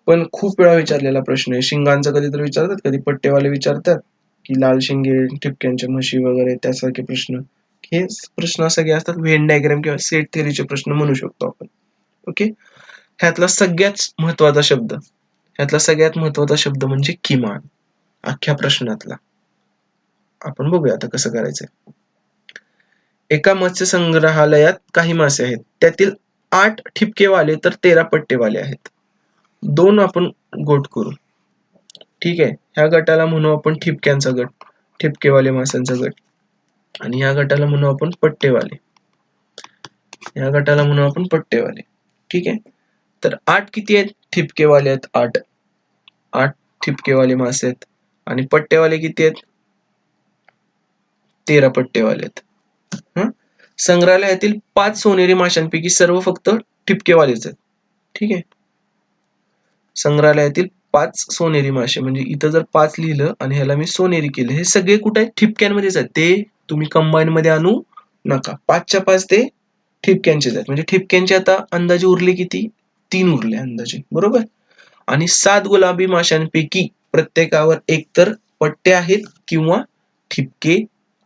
पण खूप वेळा विचारलेला प्रश्न आहे. शिंगांचा कधीतरी विचारतात, कधी पट्टेवाले विचारतात, की लाल शिंगे, ठिपक्यांच्या म्हशी वगैरे त्यासारखे प्रश्न. हे प्रश्न सगळे असतात व्हेन डायग्राम किंवा सेट थेअरीचे प्रश्न म्हणू शकतो आपण. ओके. ह्यातला सगळ्यात महत्वाचा शब्द म्हणजे किमान, अख्ख्या प्रश्नातला. आपण बघूया आता कसं करायचंय. एका मत्स्य संग्रहालयात काही मासे आहेत, त्यातील 8 ठिपकेवाले तर 13 पट्टेवाले आहेत. 2 आपण गोट करू. ठीक आहे. ह्या गटाला म्हणू आपण ठिपक्यांचा गट, ठिपकेवाले माशांचा गट. आणि ह्या गटाला म्हणू आपण पट्टेवाले. ह्या गटाला म्हणू आपण पट्टेवाले. ठीक आहे. तर 8 किती आहेत, ठिपकेवाले आहेत 8. 8 ठिपकेवाले मासे आहेत. आणि पट्टेवाले किती आहेत, 13 पट्टेवाले आहेत. संग्रहालयातील 5 सोनेरी माशांपैकी सर्व फक्त ठिपकेवालेच आहेत. ठीक आहे. संग्रहालयातील 5 सोनेरी मासे, म्हणजे इथं जर 5 लिहिलं आणि ह्याला मी सोनेरी केलं, हे सगळे कुठे आहेत, ठिपक्यांमध्येच आहेत. ते तुम्ही कंबाईन मध्ये आणू नका. 5च्या 5 ते ठिपक्यांचेच आहेत. म्हणजे ठिपक्यांचे आता अंदाजे उरले किती, 3 उरले अंदाजे, बरोबर. आणि 7 गुलाबी माशांपैकी प्रत्येकावर एकतर पट्टे आहेत किंवा ठिपके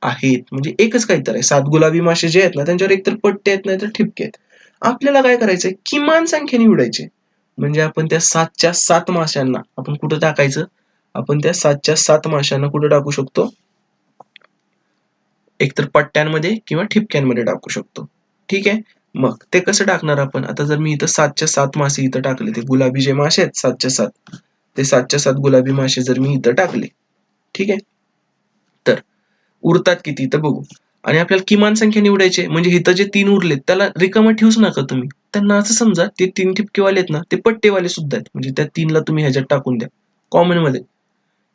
आहेत. म्हणजे एकच काहीतरी आहे. 7 गुलाबी मासे जे आहेत ना, त्यांच्यावर एकतर पट्टे आहेत नाही तर ठिपके आहेत. आपल्याला काय करायचंय, किमान संख्या निवडायची. म्हणजे आपण त्या 7च्या 7 माशांना आपण कुठं टाकायचं, आपण त्या 7च्या 7 माशांना कुठे टाकू शकतो? एकतर पट्ट्यांमध्ये किंवा ठिपक्यांमध्ये टाकू शकतो. ठीक आहे. मग ते कसं टाकणार आपण? आता जर मी इथं 7च्या 7 मासे इथं टाकले, ते गुलाबी जे मासे आहेत 7च्या 7, ते 7च्या 7 गुलाबी मासे जर मी इथं टाकले, ठीक आहे. तर उरतात किती तर बघू. आणि आपल्याला किमान संख्या निवडायची म्हणजे इथं जे 3 उरलेत त्याला रिकामं ठेवूच नका तुम्ही. त्यांना असं समजा ते 3 ठिपकेवाले आहेत ना, ते पट्टेवाले सुद्धा आहेत. म्हणजे त्या 3ला तुम्ही ह्याच्यात टाकून द्या कॉमनमध्ये.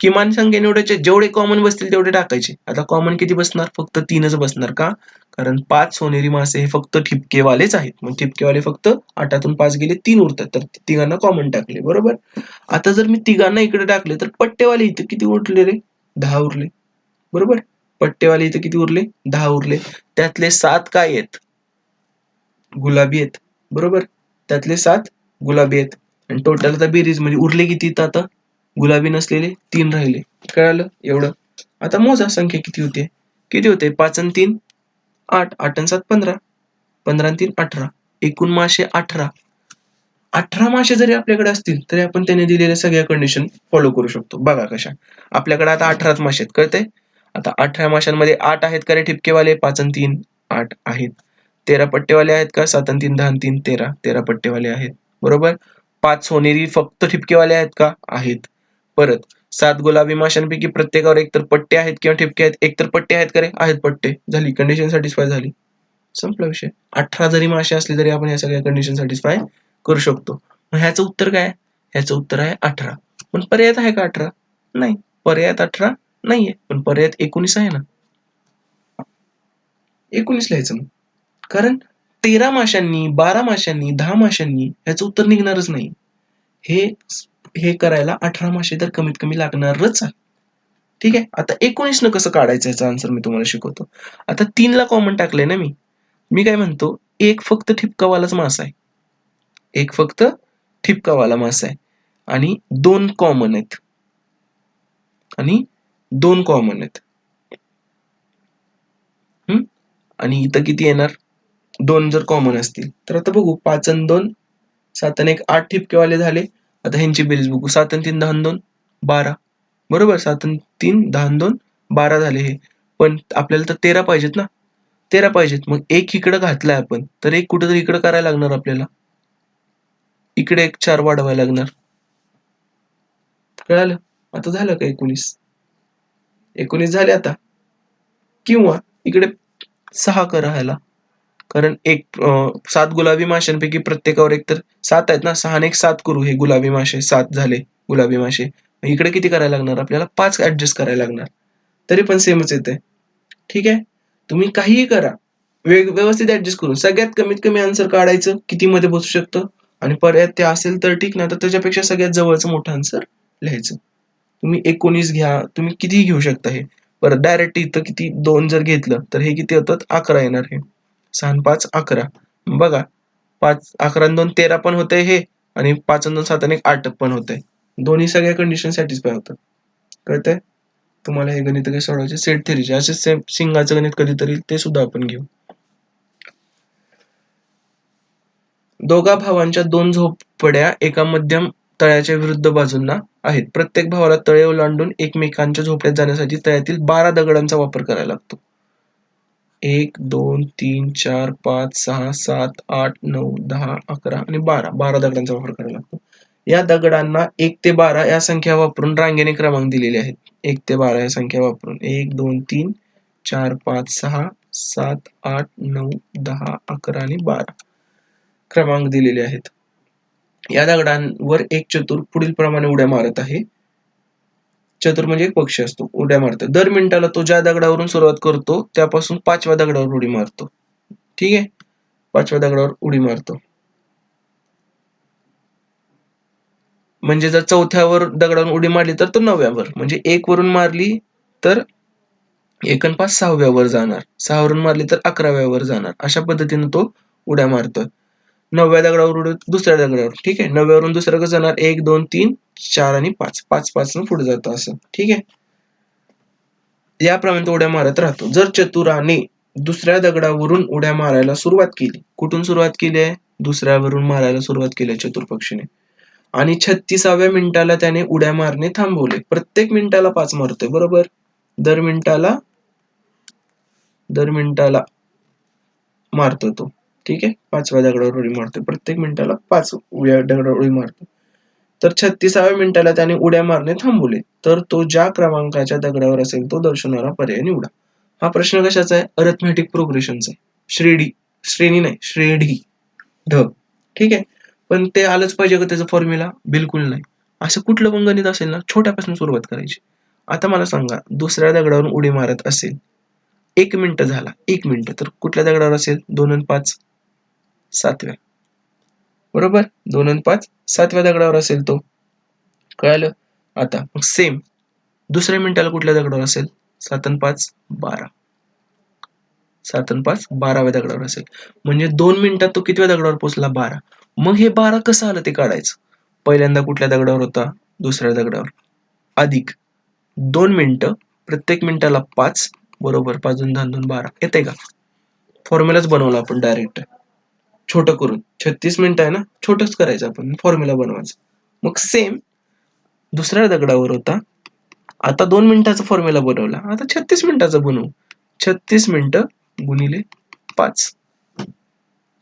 किमान संख्या निवडायचे, जेवढे कॉमन बसतील तेवढे टाकायचे. आता कॉमन किती बसणार? फक्त 3च बसणार. का? कारण 5 सोनेरी मासे हे फक्त ठिपकेवालेच आहेत. मग ठिपकेवाले फक्त 8तून 5 गेले 3 उरतात. तर तिघांना कॉमन टाकले. बरोबर? आता जर मी तिघांना इकडे टाकले तर पट्टेवाले इथे किती उरले रे? 10 उरले. बरोबर? पट्टेवाले इथे किती उरले? 10 उरले. त्यातले 7 काय आहेत? गुलाबी आहेत. बरोबर? त्यातले 7 गुलाबी आहेत. आणि टोटल आता बेरीज म्हणजे उरले किती इथं आता? गुलाबी नसलेले 3 राहिले. कळालं? एवढं. आता मोजा संख्या किती होते? किती होते? 5 आणि 3 8, 8 आणि 7 15, 15 आणि 3 18. एकूण मासे 18. 18 मासे जरी आपल्याकडे असतील तरी आपण त्याने दिलेल्या सगळ्या कंडिशन फॉलो करू शकतो. बघा कशा. आपल्याकडे आता 18च मासे आहेत. कळतंय? आता 18 माशांमध्ये 8 आहेत का रे ठिपकेवाले? 5 आणि 3 8 आहेत. 13 पट्टेवाले आहेत का? 7 आणि 3 10 आणि 3 13. 13 पट्टेवाले आहेत. बरोबर? 5 सोनेरी फक्त ठिपकेवाले आहेत का? आहेत. परत 7 गुलाबी माशांपैकी प्रत्येकावर एकतर पट्टे आहेत किंवा ठिपके आहेत. एकतर पट्टे आहेत का रे? आहेत पट्टे. झाली कंडिशन सॅटिस्फाय झाली. संपला विषय. 18 जरी मासे असले तरी आपण या सगळ्या कंडिशन सॅटिस्फाय करू शकतो. मग ह्याचं उत्तर काय? ह्याचं उत्तर आहे 18. पण पर्यायात आहे का 18? नाही. पर्यायात 18 नाहीये. पण पर्यायात 19 आहे ना. 19 लिहायचं मग. कारण 13 माशांनी, 12 माशांनी, 10 माशांनी ह्याचं उत्तर निघणारच नाही. हे हे करायला 18 मासे तर कमीत कमी लागणारच आहे. ठीक आहे. आता 19 कसं काढायचं याचा आन्सर मी तुम्हाला शिकवतो. आता 3ला कॉमन टाकलंय ना मी. मी काय म्हणतो, एक फक्त ठिपकावालाच मासा आहे. एक फक्त ठिपकावाला मासा आहे. आणि 2 कॉमन आहेत. आणि 2 कॉमन आहेत. आणि इथं किती येणार? 2 जर कॉमन असतील. तर आता बघू 5 आणि 2 7 आणि 1 8 ठिपकेवाले झाले. आता ह्यांची बेरीज बघू. 7 आणि 3 10 आणि 2 12. बरोबर? 7 आणि 3 10 आणि 2 12 झाले हे. पण आपल्याला तर 13 पाहिजेत ना. 13 पाहिजेत. मग एक इकडं घातलाय आपण. तर एक कुठेतरी इकडं करायला लागणार आपल्याला. इकडे एक 4 वाढवायला लागणार. कळालं? आता झालं का 19? 19 झाले आता. किंवा इकडे 6 करा ह्याला. कारण 7 गुलाबी माशांपैकी प्रत्येकावर एकतर 7 आहेत ना. 6 आणि 1 7 करू. हे गुलाबी मासे 7 झाले गुलाबी मासे. इकडे किती करायला लागणार आपल्याला? 5 ऍडजस्ट करायला लागणार. तरी पण सेमच येतंय. ठीक आहे. तुम्ही काहीही करा. व्यवस्थित ऍडजस्ट करून सगळ्यात कमीत कमी आन्सर काढायचं. कितीमध्ये बसू शकतं आणि पर्याय ते असेल तर ठीक, नाही तर त्याच्यापेक्षा सगळ्यात जवळचं मोठं आन्सर लिहायचं. तुम्ही 19 घ्या. तुम्ही कितीही घेऊ शकता हे. परत डायरेक्ट इथं किती 2 जर घेतलं तर हे किती होतात? 11 येणार हे. 6 आणि 5 11. बघा 5 11 आणि 2 13 पण होतंय हे आणि 5 आणि 2 7 आणि 1 8 पण होतंय. दोन्ही सगळ्या कंडिशन सॅटिस्फाय होतात. कळतंय? तुम्हाला हे गणित कसे सोडवायचे? सेट थेअरीचे. असे सेम सिंगाचं गणित कधीतरी ते सुद्धा आपण घेऊ. दोघा भावांच्या 2 झोपड्या एका मध्यम तळ्याच्या विरुद्ध बाजूंना आहेत. प्रत्येक भावाला तळे ओलांडून एकमेकांच्या झोपड्यात जाण्यासाठी तळ्यातील 12 दगडांचा वापर करायला लागतो. 1 2 3 4 5 6 7 8 9 10 11 आणि 12. 12 दगडांचा वापर करायला लागतो. या दगडांना 1 ते 12 या संख्या वापरून रांगेने क्रमांक दिलेले आहेत. 1 ते 12 या संख्या वापरून 1 2 3 4 5 6 7 8 9 10 11 आणि 12 क्रमांक दिलेले आहेत. या दगडांवर एक चतुर पुढील प्रमाणे उड्या मारत आहे. चतुर म्हणजे एक पक्षी असतो. उड्या मारतो. दर मिनिटाला तो ज्या दगडावरून सुरुवात करतो त्यापासून 5व्या दगडावर उडी मारतो. ठीक आहे. 5व्या दगडावर उडी मारतो. म्हणजे जर 4थ्यावर दगडावरून उडी मारली तर तो 9व्यावर. म्हणजे 1 वरून मारली तर 1 आणि 5 6व्यावर जाणार. 6 वरून मारली तर 11व्यावर जाणार. अशा पद्धतीने तो उड्या मारतोय. 9व्या दगडावर उडी दुसऱ्या दगडावर. ठीक आहे. 9व्यावरून दुसऱ्याकडे जाणार 1 2 3 4 आणि 5. 5 पासून पुढे जातो असं. ठीक आहे. याप्रमाणे तो उड्या मारत राहतो. जर चतुराने दुसऱ्या दगडावरून उड्या मारायला सुरुवात केली. कुठून सुरुवात केली आहे? दुसऱ्यावरून मारायला सुरुवात केली आहे चतुर पक्षीने. आणि 36व्या मिनिटाला त्याने उड्या मारणे थांबवले. प्रत्येक मिनिटाला 5 मारतोय, बरोबर. दर मिनिटाला मारतो तो. ठीक आहे, 5व्या दगडावर उडी मारतोय. प्रत्येक मिनिटाला 5 दगडावर उडी मारतो. तर 36व्या मिनिटाला त्याने उड्या मारणे थांबवले. तर तो ज्या क्रमांकाच्या दगडावर असेल तो दर्शवणारा पर्याय निवडा. हा प्रश्न कशाचा आहे? अरिथमेटिक प्रोग्रेशनचा आहे. श्रेणी नाही, श्रेणी ढ. ठीक आहे. पण ते आलंच पाहिजे का त्याचा फॉर्म्युला? बिलकुल नाही. असं कुठलं पण गणित असेल ना, छोट्यापासून सुरुवात करायची. आता मला सांगा, दुसऱ्या दगडावरून उडी मारत असेल, 1 मिनिट झाला, 1 मिनिट, तर कुठल्या दगडावर असेल? 2 आणि 5 7व्या, बरोबर. 2 आणि 5 7व्या दगडावर असेल तो. कळालं? आता मग सेम दुसऱ्या मिनिटाला कुठल्या दगडावर असेल? 7 आणि 5 12. 7 आणि 5 12व्या दगडावर असेल. म्हणजे 2 मिनिटात तो कितव्या दगडावर पोहोचला? 12. मग हे 12 कसं आलं ते काढायचं. पहिल्यांदा कुठल्या दगडावर होता? दुसऱ्या दगडावर. अधिक 2 मिनिटं, प्रत्येक मिनिटाला 5, बरोबर. 5 2 10 2 12. येतंय का? फॉर्म्युलाच बनवला आपण डायरेक्ट. छोटं करून. 36 मिनिटं आहे ना, छोटंच करायचं आपण, फॉर्म्युला बनवायचा. मग सेम दुसऱ्या दगडावर होता. आता 2 मिनिटाचा फॉर्म्युला बनवला. आता 36 मिनिटाचा बनवू. 36 मिनिटं गुणिले 5.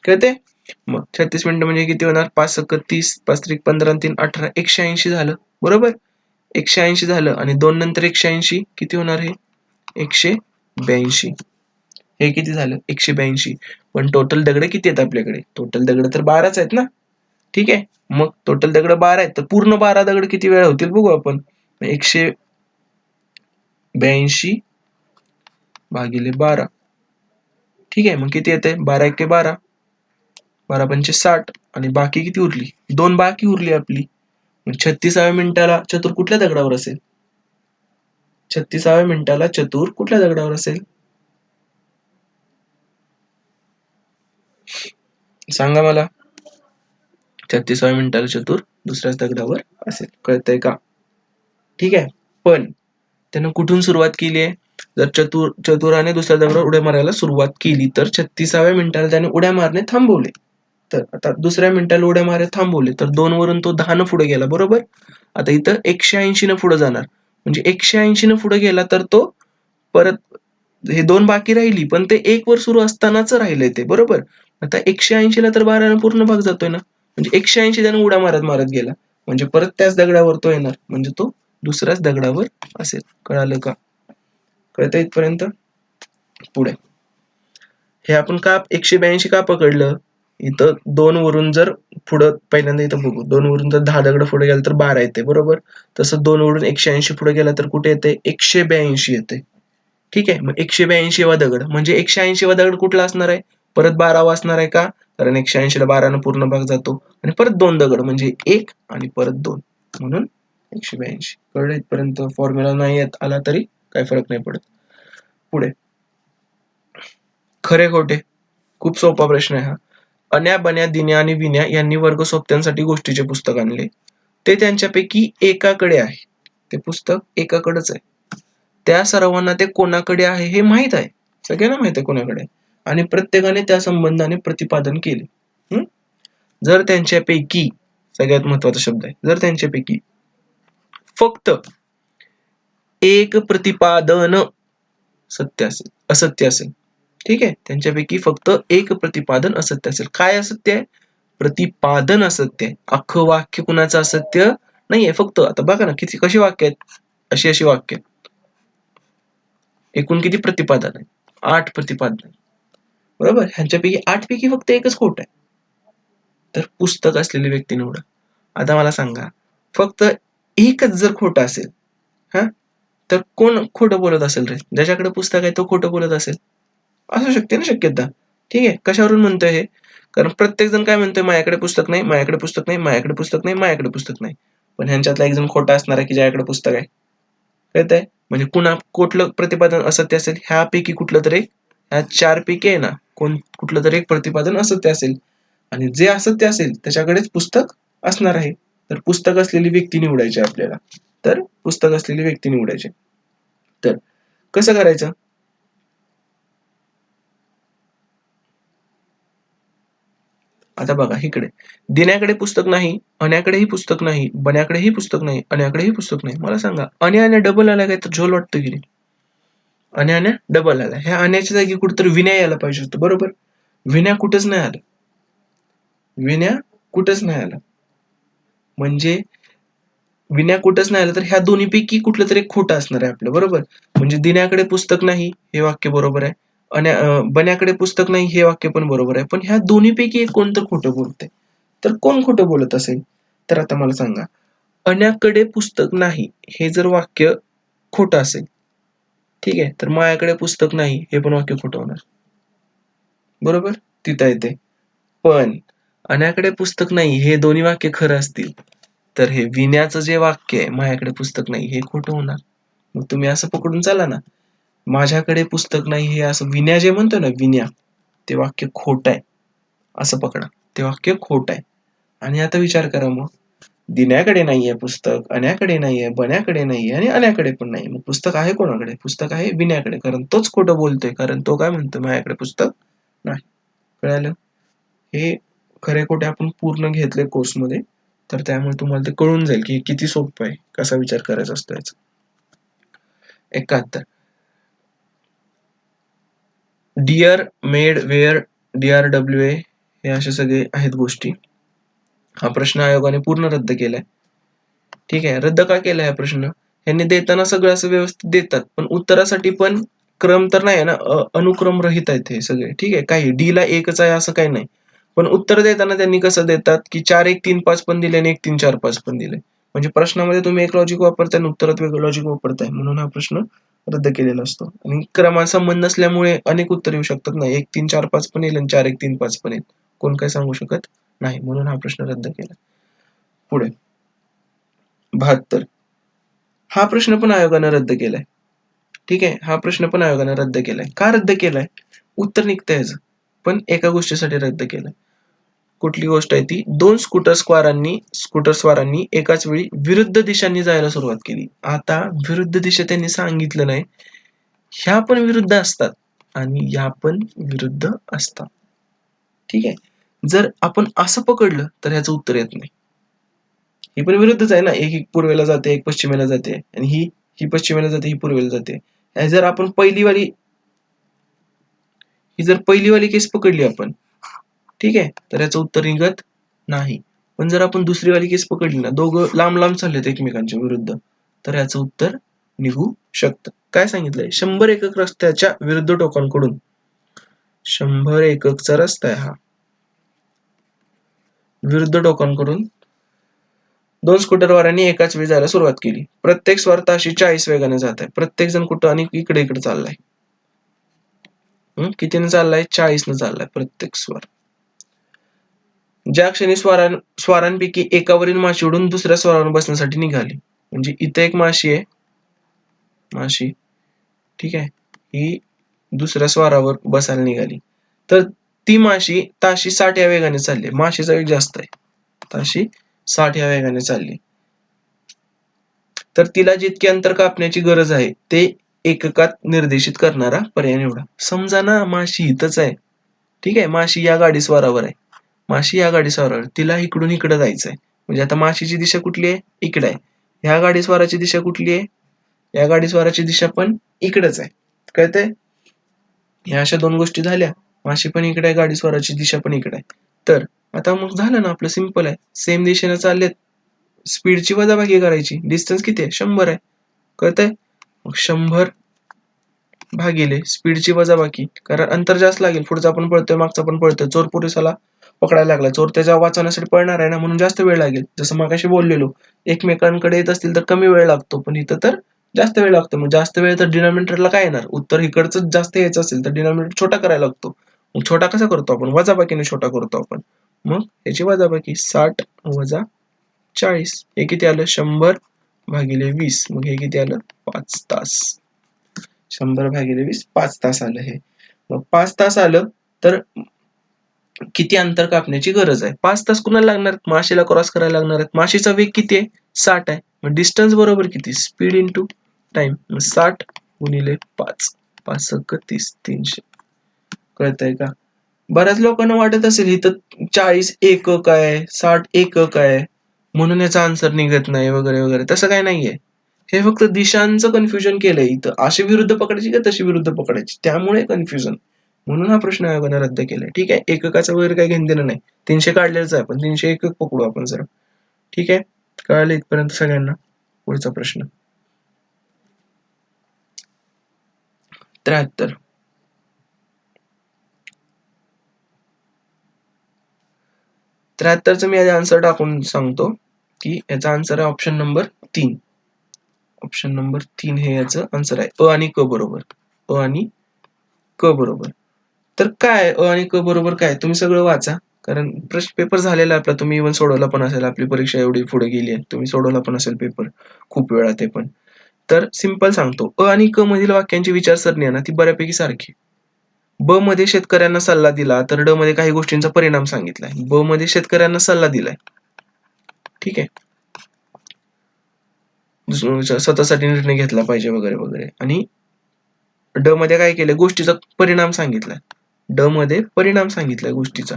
कळते? मग 36 मिनिटं म्हणजे किती होणार? 5 सक्क 30, 5 त्रिक 15 आणि 3 18, 180 झालं, बरोबर. 180 झालं आणि 2 नंतर 180 किती होणार हे? 182. हे किती झालं? 182. पण टोटल दगड किती आहेत आपल्याकडे? टोटल दगड तर 12च आहेत ना. ठीक आहे. मग टोटल दगड 12 आहेत, तर पूर्ण 12 दगड किती वेळा होतील बघू आपण. 182 भागिले 12. ठीक आहे. मग किती येते? 12 एके 12, 12 पंचे 60 आणि बाकी किती उरली? 2 बाकी उरली आपली. मग 36व्या मिनिटाला चतुर कुठल्या दगडावर असेल? 36व्या मिनिटाला चतुर कुठल्या दगडावर असेल? सांगा मला. 36व्या मिनिटाला चतुर दुसऱ्याच दगडावर असेल. कळतंय का? ठीक आहे. पण त्यानं कुठून सुरुवात केली आहे? जर चतुराने दुसऱ्या दगडावर उड्या मारायला सुरुवात केली, तर 36व्या मिनिटाला त्याने उड्या मारणे थांबवले. तर आता दुसऱ्या मिनिटाला उड्या मारणे थांबवले, तर 2 वरून तो 10 पुढे गेला, बरोबर. आता इथं 180 पुढे जाणार. म्हणजे 180 पुढे गेला, तर तो परत हे 2 बाकी राहिली, पण ते 1 वर सुरू असतानाच राहिलंय ते, बरोबर. आता 180 ला तर 12 पूर्ण भाग जातोय ना. म्हणजे 180 त्यानं उड्या मारत मारत गेला. म्हणजे परत त्याच दगडावर तो येणार. म्हणजे तो दुसऱ्याच दगडावर असेल. कळालं का? कळतंय इथपर्यंत? पुढे हे आपण का 182 का पकडलं? इथं 2 वरून जर पुढं पहिल्यांदा इथं बघू, 2 वरून जर 10 दगड पुढे गेला तर 12 येते, बरोबर. तसं 2 वरून 180 पुढे गेला तर कुठे येते? 182 येते. ठीक आहे. मग 182 वा दगड म्हणजे 180 वा दगड कुठला असणार आहे? परत 12 असणार आहे का? कारण 180 ला 12 पूर्ण भाग जातो. आणि परत 2 दगड म्हणजे 1 आणि परत 2, म्हणून 182. कळलं इथपर्यंत? फॉर्म्युला नाही येत आला तरी काही फरक नाही पडत. पुढे खरे खोटे. खूप सोपा प्रश्न आहे हा. अन्या बन्या दिन्या आणि विन्या यांनी वर्ग सोबत्यांसाठी गोष्टीचे पुस्तक आणले. ते त्यांच्यापैकी एकाकडे आहे. ते पुस्तक एकाकडेच आहे. त्या सर्वांना ते कोणाकडे आहे हे माहित आहे. सगळ्यांना माहित आहे कोणाकडे. आणि प्रत्येकाने त्या संबंधाने प्रतिपादन केले. जर त्यांच्यापैकी, सगळ्यात महत्वाचा शब्द आहे, जर त्यांच्यापैकी फक्त एक प्रतिपादन सत्य असेल, असत्य असेल. ठीक आहे. त्यांच्यापैकी फक्त एक प्रतिपादन असत्य असेल. काय असत्य आहे? प्रतिपादन असत्य आहे. अख्खं वाक्य कुणाचं असत्य नाहीये. फक्त आता बघा ना, कशी वाक्य आहेत? अशी वाक्य आहेत. एकूण किती प्रतिपादन आहे? 8 प्रतिपादन आहे, बरोबर. ह्यांच्यापैकी 8 पैकी फक्त एकच खोट आहे. तर पुस्तक असलेली व्यक्ती निवडा. आता मला सांगा, फक्त एकच जर खोटं असेल, हा, तर कोण खोटं बोलत असेल रे? ज्याच्याकडे पुस्तक आहे तो खोटं बोलत असेल. असू शकते ना शक्यता. ठीक आहे. कशावरून म्हणतोय हे? कारण प्रत्येक जण काय म्हणतोय? माझ्याकडे पुस्तक नाही, माझ्याकडे पुस्तक नाही, माझ्याकडे पुस्तक नाही, माझ्याकडे पुस्तक नाही. पण ह्यांच्यातला एक जण खोटा असणार आहे की ज्याच्याकडे पुस्तक आहे. कळतंय? म्हणजे कुठलं प्रतिपादन असत्य असेल? ह्यापैकी कुठलं तरी, ह्या 4 पैकी आहे ना, कुठलं तरी एक प्रतिपादन असत्य असेल. आणि जे असत्य असेल त्याच्याकडेच पुस्तक असणार आहे. तर पुस्तक असलेली व्यक्ती निवडायची आपल्याला. तर पुस्तक असलेली व्यक्ती निवडायची. तर कसं करायचं? आता बघा इकडे, दिन्याकडे पुस्तक नाही, अण्याकडेही पुस्तक नाही, बन्याकडेही पुस्तक नाही, अण्याकडेही पुस्तक नाही. मला सांगा, अण्या डबल आला काय तर झोल वाटतं की नाही? अण्या डबल आला. ह्या अण्याच्या जागी कुठेतरी विनय यायला पाहिजे होतं, बरोबर? विनय कुठंच नाही आलं. विनय कुठंच नाही आलं. म्हणजे विनय कुठंच नाही आलं तर ह्या दोन्हीपैकी कुठलं तरी खोटं असणार आहे आपलं, बरोबर? म्हणजे दिन्याकडे पुस्तक नाही हे वाक्य बरोबर आहे. बन्याकडे पुस्तक नाही हे वाक्य पण बरोबर आहे. पण ह्या दोन्हीपैकी एक कोणतं खोटं बोलतंय? तर कोण खोटं बोलत असेल? तर आता मला सांगा. अण्याकडे पुस्तक नाही हे जर वाक्य खोटं असेल, ठीक आहे, तर माझ्याकडे पुस्तक नाही हे पण वाक्य खोटं होणार, बरोबर? तिथं येते. पण अण्याकडे पुस्तक नाही हे दोन्ही वाक्य खरं असतील, तर हे विण्याचं जे वाक्य आहे, माझ्याकडे पुस्तक नाही हे खोटं होणार. मग तुम्ही असं पकडून चाला ना, माझ्याकडे पुस्तक नाही हे असं विण्या जे म्हणतो ना, विण्या, ते वाक्य खोटं आहे असं पकडा. ते वाक्य खोटं आहे. आणि आता विचार करा मग, दिन्याकडे नाहीये पुस्तक, अण्याकडे नाहीये, बन्याकडे नाहीये आणि अण्याकडे पण नाही. मग पुस्तक आहे कोणाकडे? पुस्तक आहे विण्याकडे. कारण तोच खोटं बोलतोय. कारण तो काय म्हणतोय, माझ्याकडे पुस्तक नाही. कळालं? हे खरे खोटे आपण पूर्ण घेतले कोर्समध्ये. तर त्यामुळे तुम्हाला ते कळून जाईल की किती सोपं आहे, कसा विचार करायचा असतो याचा. 71. डिअर, मेड, वेअर, DRWA हे असे सगळे आहेत गोष्टी. हा प्रश्न आयोगाने पूर्ण रद्द केलाय. ठीक आहे, रद्द का केलाय हा प्रश्न? ह्यांनी देताना सगळं असं व्यवस्थित देतात, पण उत्तरासाठी पण क्रम तर नाही ना, अनुक्रम रहित आहेत हे सगळे. ठीक आहे, काही डी ला एकच आहे असं काही नाही. पण उत्तर देताना त्यांनी कसं देतात की 4 1 3 5 पण दिले आणि 1 3 4 5 पण दिले. म्हणजे प्रश्नामध्ये तुम्ही एक लॉजिक वापरताय आणि उत्तरात वेगळं लॉजिक वापरताय, म्हणून हा प्रश्न रद्द केलेला असतो. आणि क्रमासंबंध नसल्यामुळे अनेक उत्तर येऊ शकतात ना, 1 3 4 5 पण येईल आणि 4 1 3 5 पण येईल. कोण काय सांगू शकत नाही, म्हणून हा प्रश्न रद्द केला. पुढे 72. हा प्रश्न पण आयोगानं रद्द केलाय. ठीक आहे, हा प्रश्न पण आयोगानं रद्द केलाय. का रद्द केलाय? उत्तर निघतंय ह्याचं, पण एका गोष्टीसाठी रद्द केलंय. कुठली गोष्ट आहे ती? 2 स्कूटर स्वारांनी एकाच वेळी विरुद्ध दिशांनी जायला सुरुवात केली. आता विरुद्ध दिशा त्यांनी सांगितलं नाही. ह्या पण विरुद्ध असतात आणि ह्या पण विरुद्ध असतात. ठीक आहे. जर आपण असं पकडलं तर ह्याचं उत्तर येत नाही. ही पण विरुद्धच आहे ना. एक पूर्वेला जाते, एक पश्चिमेला जाते आणि ही पश्चिमेला जाते, ही पूर्वेला जाते. जर आपण पहिलीवाली केस पकडली आपण, ठीक आहे, तर याचं उत्तर निघत नाही. पण जर आपण दुसरीवाली केस पकडली ना, दोघं लांब लांब चाललेत एकमेकांच्या विरुद्ध, तर याचं उत्तर निघू शकतं. काय सांगितलंय? 100 एकक रस्त्याच्या विरुद्ध टोकांकडून 100 एककचा रस्ता आहे हा. विरुद्ध टोकांकडून 2 स्कूटरवाल्यांनी एकाच वेळी जायला सुरुवात केली. प्रत्येक स्वार ताशी 40 वेगाने जात आहे. प्रत्येक जण कुठं आणि इकडे चाललाय. कितीने चाललाय? 40 ने चाललाय प्रत्येक स्वार. ज्या क्षणी स्वारांपैकी एकावरील माशी उडून दुसऱ्या स्वारावर बसण्यासाठी निघाली. म्हणजे इथे एक माशी आहे, माशी, ठीक आहे, ही दुसऱ्या स्वारावर बसायला निघाली. तर ती माशी ताशी 60 या वेगाने चालली. माशीचा वेग जास्त आहे. ताशी 60 या वेगाने चालली. तर तिला जितके अंतर कापण्याची गरज आहे ते एककात निर्देशित करणारा पर्याय निवडा. समजा ना माशी इथंच आहे. ठीक आहे, माशी या गाडी स्वारावर आहे. माशी या गाडी स्वारावर, तिला इकडून इकडे जायचंय. म्हणजे आता माशीची दिशा कुठली आहे? इकडे आहे. ह्या गाडी स्वाराची दिशा कुठली आहे? या गाडी स्वाराची दिशा पण इकडेच आहे. कळतंय? ह्या अशा 2 गोष्टी झाल्या. माशी पण इकडे आहे, गाडी स्वाराची दिशा पण इकडे आहे. तर आता मग झालं ना, आपलं सिंपल आहे. सेम दिशेने चाललेत. स्पीडची वजाबाकी करायची. डिस्टन्स किती आहे? 100 आहे. कळतंय? मग 100 भागिले स्पीडची वजाबाकी. कारण अंतर जास्त लागेल. पुढचा पण पळतोय, मागचा पण पळतोय. चोर पोलिसाला पकडायला लागला. चोर त्याच्या वाचवण्यासाठी पळणार आहे ना, म्हणून जास्त वेळ लागेल. जसं मगाशी बोललेलो. एकमेकांकडे येत असतील तर कमी वेळ लागतो. पण इथं तर जास्त वेळ लागतो. मग जास्त वेळ तर डिनॉमिनेटरला काय येणार? उत्तर इकडचं जास्त यायचं असेल तर डिनॉमिनेटर छोटा करायला लागतो. मग छोटा कसा करतो आपण? वजाबाकीने छोटा करतो आपण. मग याची वजाबाकी 60 वजा 40. हे किती आलं? 100 भागिले 20. मग हे किती आलं? 5 तास. 100 भागिले 20 5 तास आलं हे. मग 5 तास आलं तर किती अंतर कापण्याची गरज आहे? 5 तास कुणाला लागणार? माशीला क्रॉस करायला लागणार आहेत. माशीचा वेग किती आहे? 60 आहे. मग डिस्टन्स बरोबर किती? Speed into time. मग 60 गुणिले 5. 5 सक्क 30. 300. कळतंय का? बऱ्याच लोकांना वाटत असेल इथं 40 एकक आहे, 60 एकक आहे, म्हणून याचा आन्सर निघत नाही वगैरे वगैरे. तसं काही नाहीये. हे फक्त दिशांचं कन्फ्युजन केलंय इथं. अशी विरुद्ध पकडायची का तशी विरुद्ध पकडायची, त्यामुळे कन्फ्युजन. म्हणून हा प्रश्न आयोगाने रद्द केलाय. ठीक आहे. एककाचं वगैरे काही घेणं नाही. 300 काढलेलंच आहे, पण 300 एकक पकडू आपण जरा. ठीक आहे. कळालं इथपर्यंत सगळ्यांना? पुढचा प्रश्न 73. 73चं मी आधी आन्सर टाकून सांगतो की याचा आन्सर आहे ऑप्शन नंबर 3. ऑप्शन नंबर 3 हे याचं आन्सर आहे. अ आणि क बरोबर. अ आणि क बरोबर. तर काय अ आणि क बरोबर काय? तुम्ही सगळं वाचा. कारण प्रश्न पेपर झालेला आपला. तुम्ही इव्हन सोडवला पण असेल. आपली परीक्षा एवढी पुढे गेली आहे. तुम्ही सोडवला पण असेल पेपर. खूप वेळा ते पण. तर सिंपल सांगतो. अ आणि क मधील वाक्यांची विचारसरणी आहे ना, ती बऱ्यापैकी सारखी. ब मध्ये शेतकऱ्यांना सल्ला दिला, तर ड मध्ये काही गोष्टींचा परिणाम सांगितलाय. ब मध्ये शेतकऱ्यांना सल्ला दिलाय. ठीक आहे. स्वतःसाठी निर्णय घेतला पाहिजे वगैरे वगैरे. आणि ड मध्ये काय केलंय? गोष्टीचा परिणाम सांगितलाय. ड मध्ये परिणाम सांगितलाय गोष्टीचा.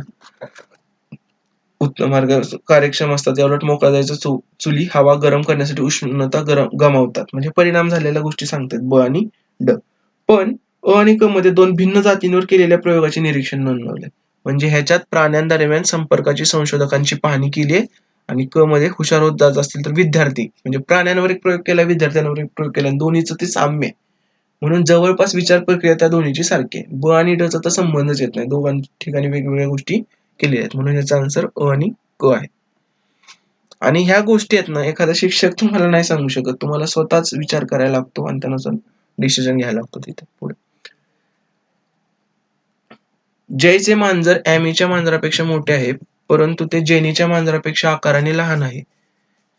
उत्तम मार्ग कार्यक्षम असतात, याउलट मोकळा जायचा चुली हवा गरम करण्यासाठी उष्णता गमावतात. म्हणजे परिणाम झालेल्या गोष्टी सांगतात ब आणि ड. पण अ आणि क मध्ये दोन भिन्न जातींवर केलेल्या प्रयोगाचे निरीक्षण नोंदवले. म्हणजे ह्याच्यात प्राण्यांदरम्यान संपर्काची संशोधकांची पाहणी केली आहे. आणि क मध्ये हुशार होत जात असतील तर विद्यार्थी, म्हणजे प्राण्यांवर एक प्रयोग केला, विद्यार्थ्यांवर एक प्रयोग केला, दोन्हीचं ते साम्य. म्हणून जवळपास विचार प्रक्रिया त्या दोन्हीची सारखी आहे. ब आणि ड चा तर संबंधच येत नाही. दोघां ठिकाणी वेगवेगळ्या गोष्टी केलेल्या आहेत. म्हणून याचा आन्सर अ आणि क आहे. आणि ह्या गोष्टी आहेत ना, एखादा शिक्षक तुम्हाला नाही सांगू शकत. तुम्हाला स्वतःच विचार करायला लागतो आणि त्यानुसार डिसिजन घ्यायला लागतो तिथे पुढे. जयचे मांजर ॲमीच्या मांजरापेक्षा मोठे आहे, परंतु ते जेनीच्या मांजरापेक्षा आकाराने लहान आहे.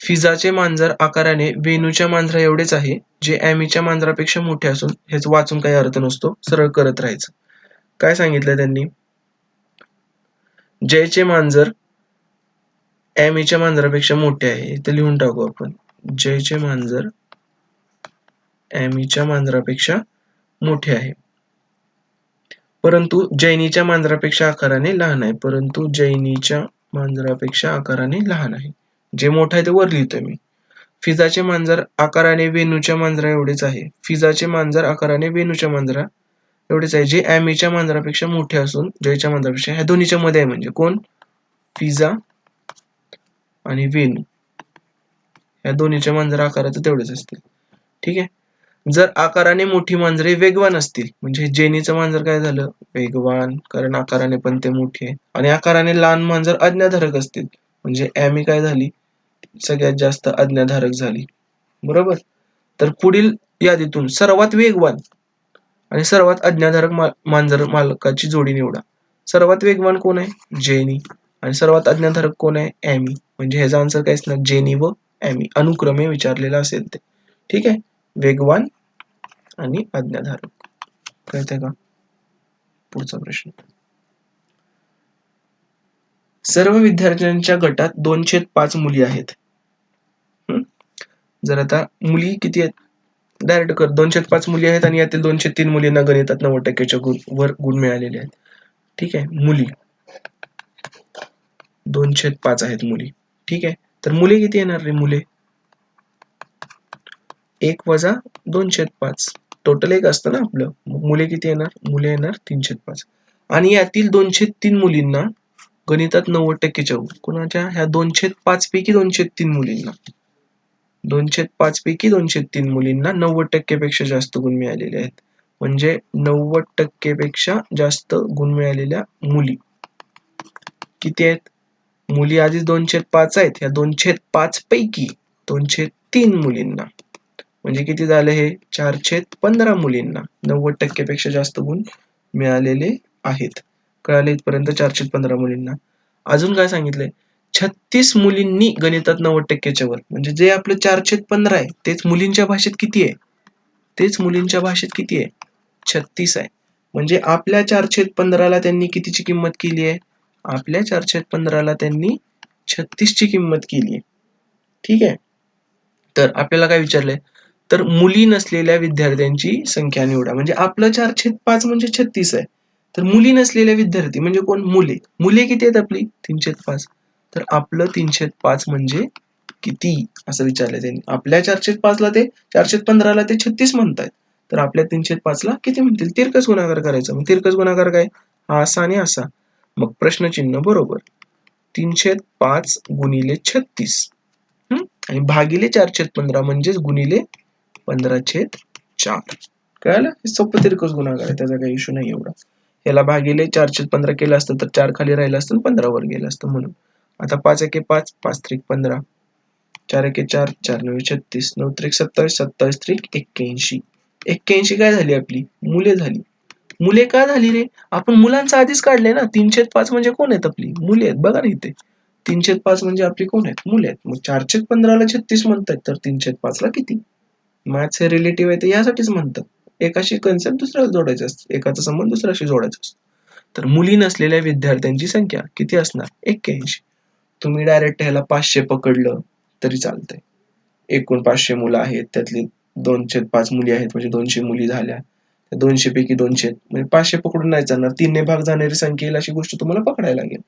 फिजाचे मांजर आकाराने वेणूच्या मांजरा एवढेच आहे, जे ॲमीच्या मांजरापेक्षा मोठे असून. हेच वाचून काही अर्थ नसतो, सरळ करत राहायचं. काय सांगितलं त्यांनी? जयचे मांजर ॲमीच्या मांजरापेक्षा मोठे आहे. इथे लिहून टाकू आपण. जयचे मांजर ॲमीच्या मांजरापेक्षा मोठे आहे, परंतु जैनीच्या मांजरापेक्षा आकाराने लहान आहे. परंतु जैनीच्या मांजरापेक्षा आकाराने लहान आहे. जे मोठं आहे ते वर लिहितोय मी. फिजाचे मांजर आकाराने वेणूच्या मांजरा एवढेच आहे. फिजाचे मांजर आकाराने वेणूच्या मांजरा एवढेच आहे, जे ॲमीच्या मांजरापेक्षा मोठे असून जयच्या मांजरापेक्षा. ह्या दोन्हीच्या मध्ये आहे, म्हणजे कोण? फिजा आणि वेणू. या दोन्हीच्या मांजरा आकाराचं तेवढेच असतील. ठीक आहे. जर आकाराने मोठी मांजरे वेगवान असतील, म्हणजे जेनीचं मांजर काय झालं? वेगवान, कारण आकाराने पण ते मोठी आहे. आणि आकाराने लहान मांजर आज्ञाधारक असतील, म्हणजे ॲमी काय झाली? सगळ्यात जास्त आज्ञाधारक झाली. बरोबर. तर पुढील यादीतून सर्वात वेगवान आणि सर्वात आज्ञाधारक मांजर मालकाची जोडी निवडा. सर्वात वेगवान कोण आहे? जेनी. आणि सर्वात आज्ञाधारक कोण आहे? ॲमी. म्हणजे ह्याचा आन्सर काय असणार? जेनी व ॲमी, अनुक्रमे विचारलेला असेल ते. ठीक आहे. वेगवान आणि आज्ञाधारक. कळतंय का? पुढचा प्रश्न. सर्व विद्यार्थ्यांच्या गटात 2/5 मुली आहेत. जर आता मुली किती आहेत? डायरेक्ट कर. 2/5 मुली आहेत आणि यातील 2/3 मुलींना गणितात 90% वर गुण मिळालेले आहेत. ठीक आहे. मुली 2/5 आहेत मुली. ठीक आहे. तर मुले किती येणार रे? मुले 1 वजा 2/5. टोटल 1 असतं ना आपलं. मुले किती येणार? मुले येणार 3/5. आणि यातील 2/3 मुलींना गणितात 90%च्या वर. कुणाच्या? ह्या 2/5 पैकी 2/3 मुलींना. 2/5 पैकी 2/3 मुलींना 90% पेक्षा जास्त गुण मिळालेले आहेत. म्हणजे 90% पेक्षा जास्त गुण मिळालेल्या मुली किती आहेत? मुली आधीच 2/5 आहेत. ह्या 2/5 पैकी 2/3 मुलींना, म्हणजे किती झाले हे? 4/15 मुलींना 90% पेक्षा जास्त गुण मिळालेले आहेत. कळाले इथपर्यंत? 4/15 मुलींना. अजून काय सांगितलंय? 36 मुलींनी गणितात 90%च्या वर. म्हणजे जे आपलं 4/15 आहे तेच मुलींच्या भाषेत किती आहे? तेच मुलींच्या भाषेत किती आहे? 36 आहे. म्हणजे आपल्या 4/15ला त्यांनी कितीची किंमत केली आहे? आपल्या 4/15ला त्यांनी 36 ची किंमत केली आहे. ठीक आहे. तर आपल्याला काय विचारलंय? तर मुली नसलेल्या विद्यार्थ्यांची संख्या निवडा. म्हणजे आपलं 4/5 म्हणजे 36 आहे. तर मुली नसलेल्या विद्यार्थी म्हणजे कोण? मुले. मुले किती आहेत आपली? 305. तर आपलं 305 म्हणजे किती असं विचारलंय त्यांनी. आपल्या 405ला ते 415ला ते 36 म्हणतायत. तर आपल्या 305ला किती म्हणतील? तिरकस गुणाकार करायचा. मग तिरकस गुणाकार काय? हा असा आणि असा. मग प्रश्नचिन्ह बरोबर. 305 गुणिले 36 आणि भागिले 415 म्हणजेच गुणिले 15/4. कळालं? हे सोपं तिरकस गुणाकार आहे, त्याचा काही इश्यू नाही एवढा. याला भागिले 415 केलं असतं तर 4 खाली राहिलं असतं 15 वर गेलं असतं म्हणून. आता 5 एके 5, 5 त्रिक 15, 4 एके 4, 4 9 36, 9 त्रिक 27, 27 त्रिक 81. 81 काय झाली आपली? मुले झाली. मुले का झाली रे? आपण मुलांचं आधीच काढलंय ना. 305 म्हणजे कोण आहेत आपली? मुले आहेत. बघा ना इथे. 305 म्हणजे आपली कोण आहेत? मुले आहेत. मग 415ला 36 म्हणतात तर 305ला किती? मॅथ्स हे रिलेटिव्ह आहे ते यासाठीच म्हणतात. एकाशी कन्सेप्ट दुसऱ्याला जोडायचं असतं. एकाचा संबंध दुसऱ्याशी जोडायचा असतो. तर मुली नसलेल्या विद्यार्थ्यांची संख्या किती असणार? 81. तुम्ही डायरेक्ट ह्याला 500 पकडलं तरी चालतंय. एकूण 500 मुलं आहेत, त्यातली 2/5 मुली आहेत म्हणजे 200 मुली झाल्या. 200 पैकी 200 म्हणजे 500 पकडून नाही चालणार. 3ने भाग जाणारी संख्या येईल अशी गोष्ट तुम्हाला पकडायला लागेल.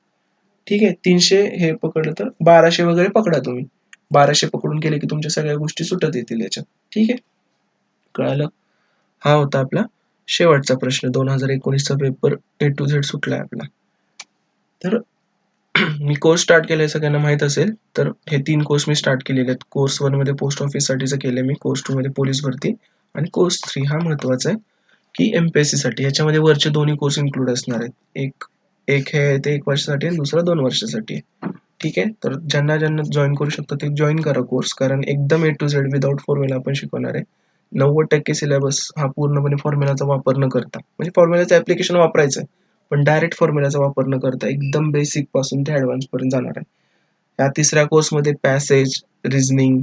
ठीक आहे. 300 हे पकडलं तर 1200 वगैरे पकडा तुम्ही. 1200 पकडून केले की तुमच्या सगळ्या गोष्टी सुटत येतील याच्यात. ठीक आहे. कळालं? हा होता आपला शेवटचा प्रश्न. 2019चा पेपर A to Z सुटलाय आपला. तर मी कोर्स स्टार्ट केलाय सगळ्यांना माहित असेल. तर हे 3 कोर्स मी स्टार्ट केलेले आहेत. कोर्स 1 मध्ये पोस्ट ऑफिससाठीचं केलंय मी. कोर्स 2 मध्ये पोलीस भरती आणि कोर्स 3 हा महत्त्वाचा आहे, की MPSC साठी. याच्यामध्ये वरचे दोन्ही कोर्स इन्क्लूड असणार आहेत. एक एक हे ते 1 वर्षासाठी आणि दुसरा 2 वर्षासाठी आहे. ठीक आहे. तर ज्यांना जॉईन करू शकतो ते जॉईन करा कोर्स, कारण एकदम A to Z without formula आपण शिकवणार आहे. 90% सिलेबस हा पूर्णपणे फॉर्म्युलाचा वापर न करता, म्हणजे फॉर्म्युलाचं ऍप्लिकेशन वापरायचं आहे पण डायरेक्ट फॉर्म्युलाचा वापर न करता एकदम बेसिक पासून ते ऍडव्हान्स पर्यंत जाणार आहे. या तिसऱ्या कोर्समध्ये पॅसेज, रिझनिंग,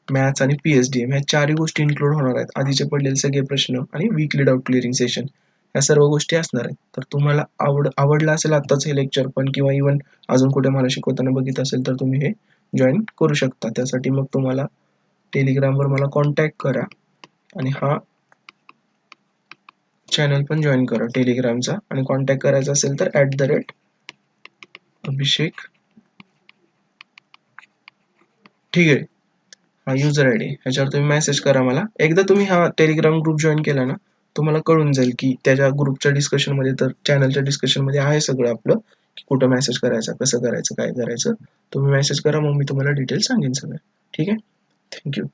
मॅथ्स आणि PSDM ह्या चारही गोष्टी इन्क्लूड होणार आहेत. आधीचे पडलेले सगळे प्रश्न आणि वीकली डाऊट क्लिअरिंग सेशन या सर्व गोष्टी असणार आहेत. तर तुम्हाला आवडलं असेल आत्ताच हे लेक्चर पण, किंवा इव्हन अजून कुठे मला शिकवताना बघितलं असेल तर तुम्ही हे जॉईन करू शकता. त्यासाठी मग तुम्हाला टेलिग्रामवर मला कॉन्टॅक्ट करा आणि हा चॅनल पण जॉईन करा टेलिग्रामचा. आणि कॉन्टॅक्ट करायचा असेल तर @अभिषेक, ठीक आहे, हा युजर आयडी, ह्याच्यावर तुम्ही मेसेज करा मला. एकदा तुम्ही हा टेलिग्राम ग्रुप जॉईन केला ना, तुम्हाला कळून जाईल की त्याच्या ग्रुपच्या डिस्कशनमध्ये, तर चॅनलच्या डिस्कशनमध्ये आहे सगळं आपलं, की कुठं मेसेज करायचा, कसं करायचं, काय करायचं. तुम्ही मेसेज करा, मग मी तुम्हाला डिटेल सांगेन सगळं. ठीक आहे. थँक्यू.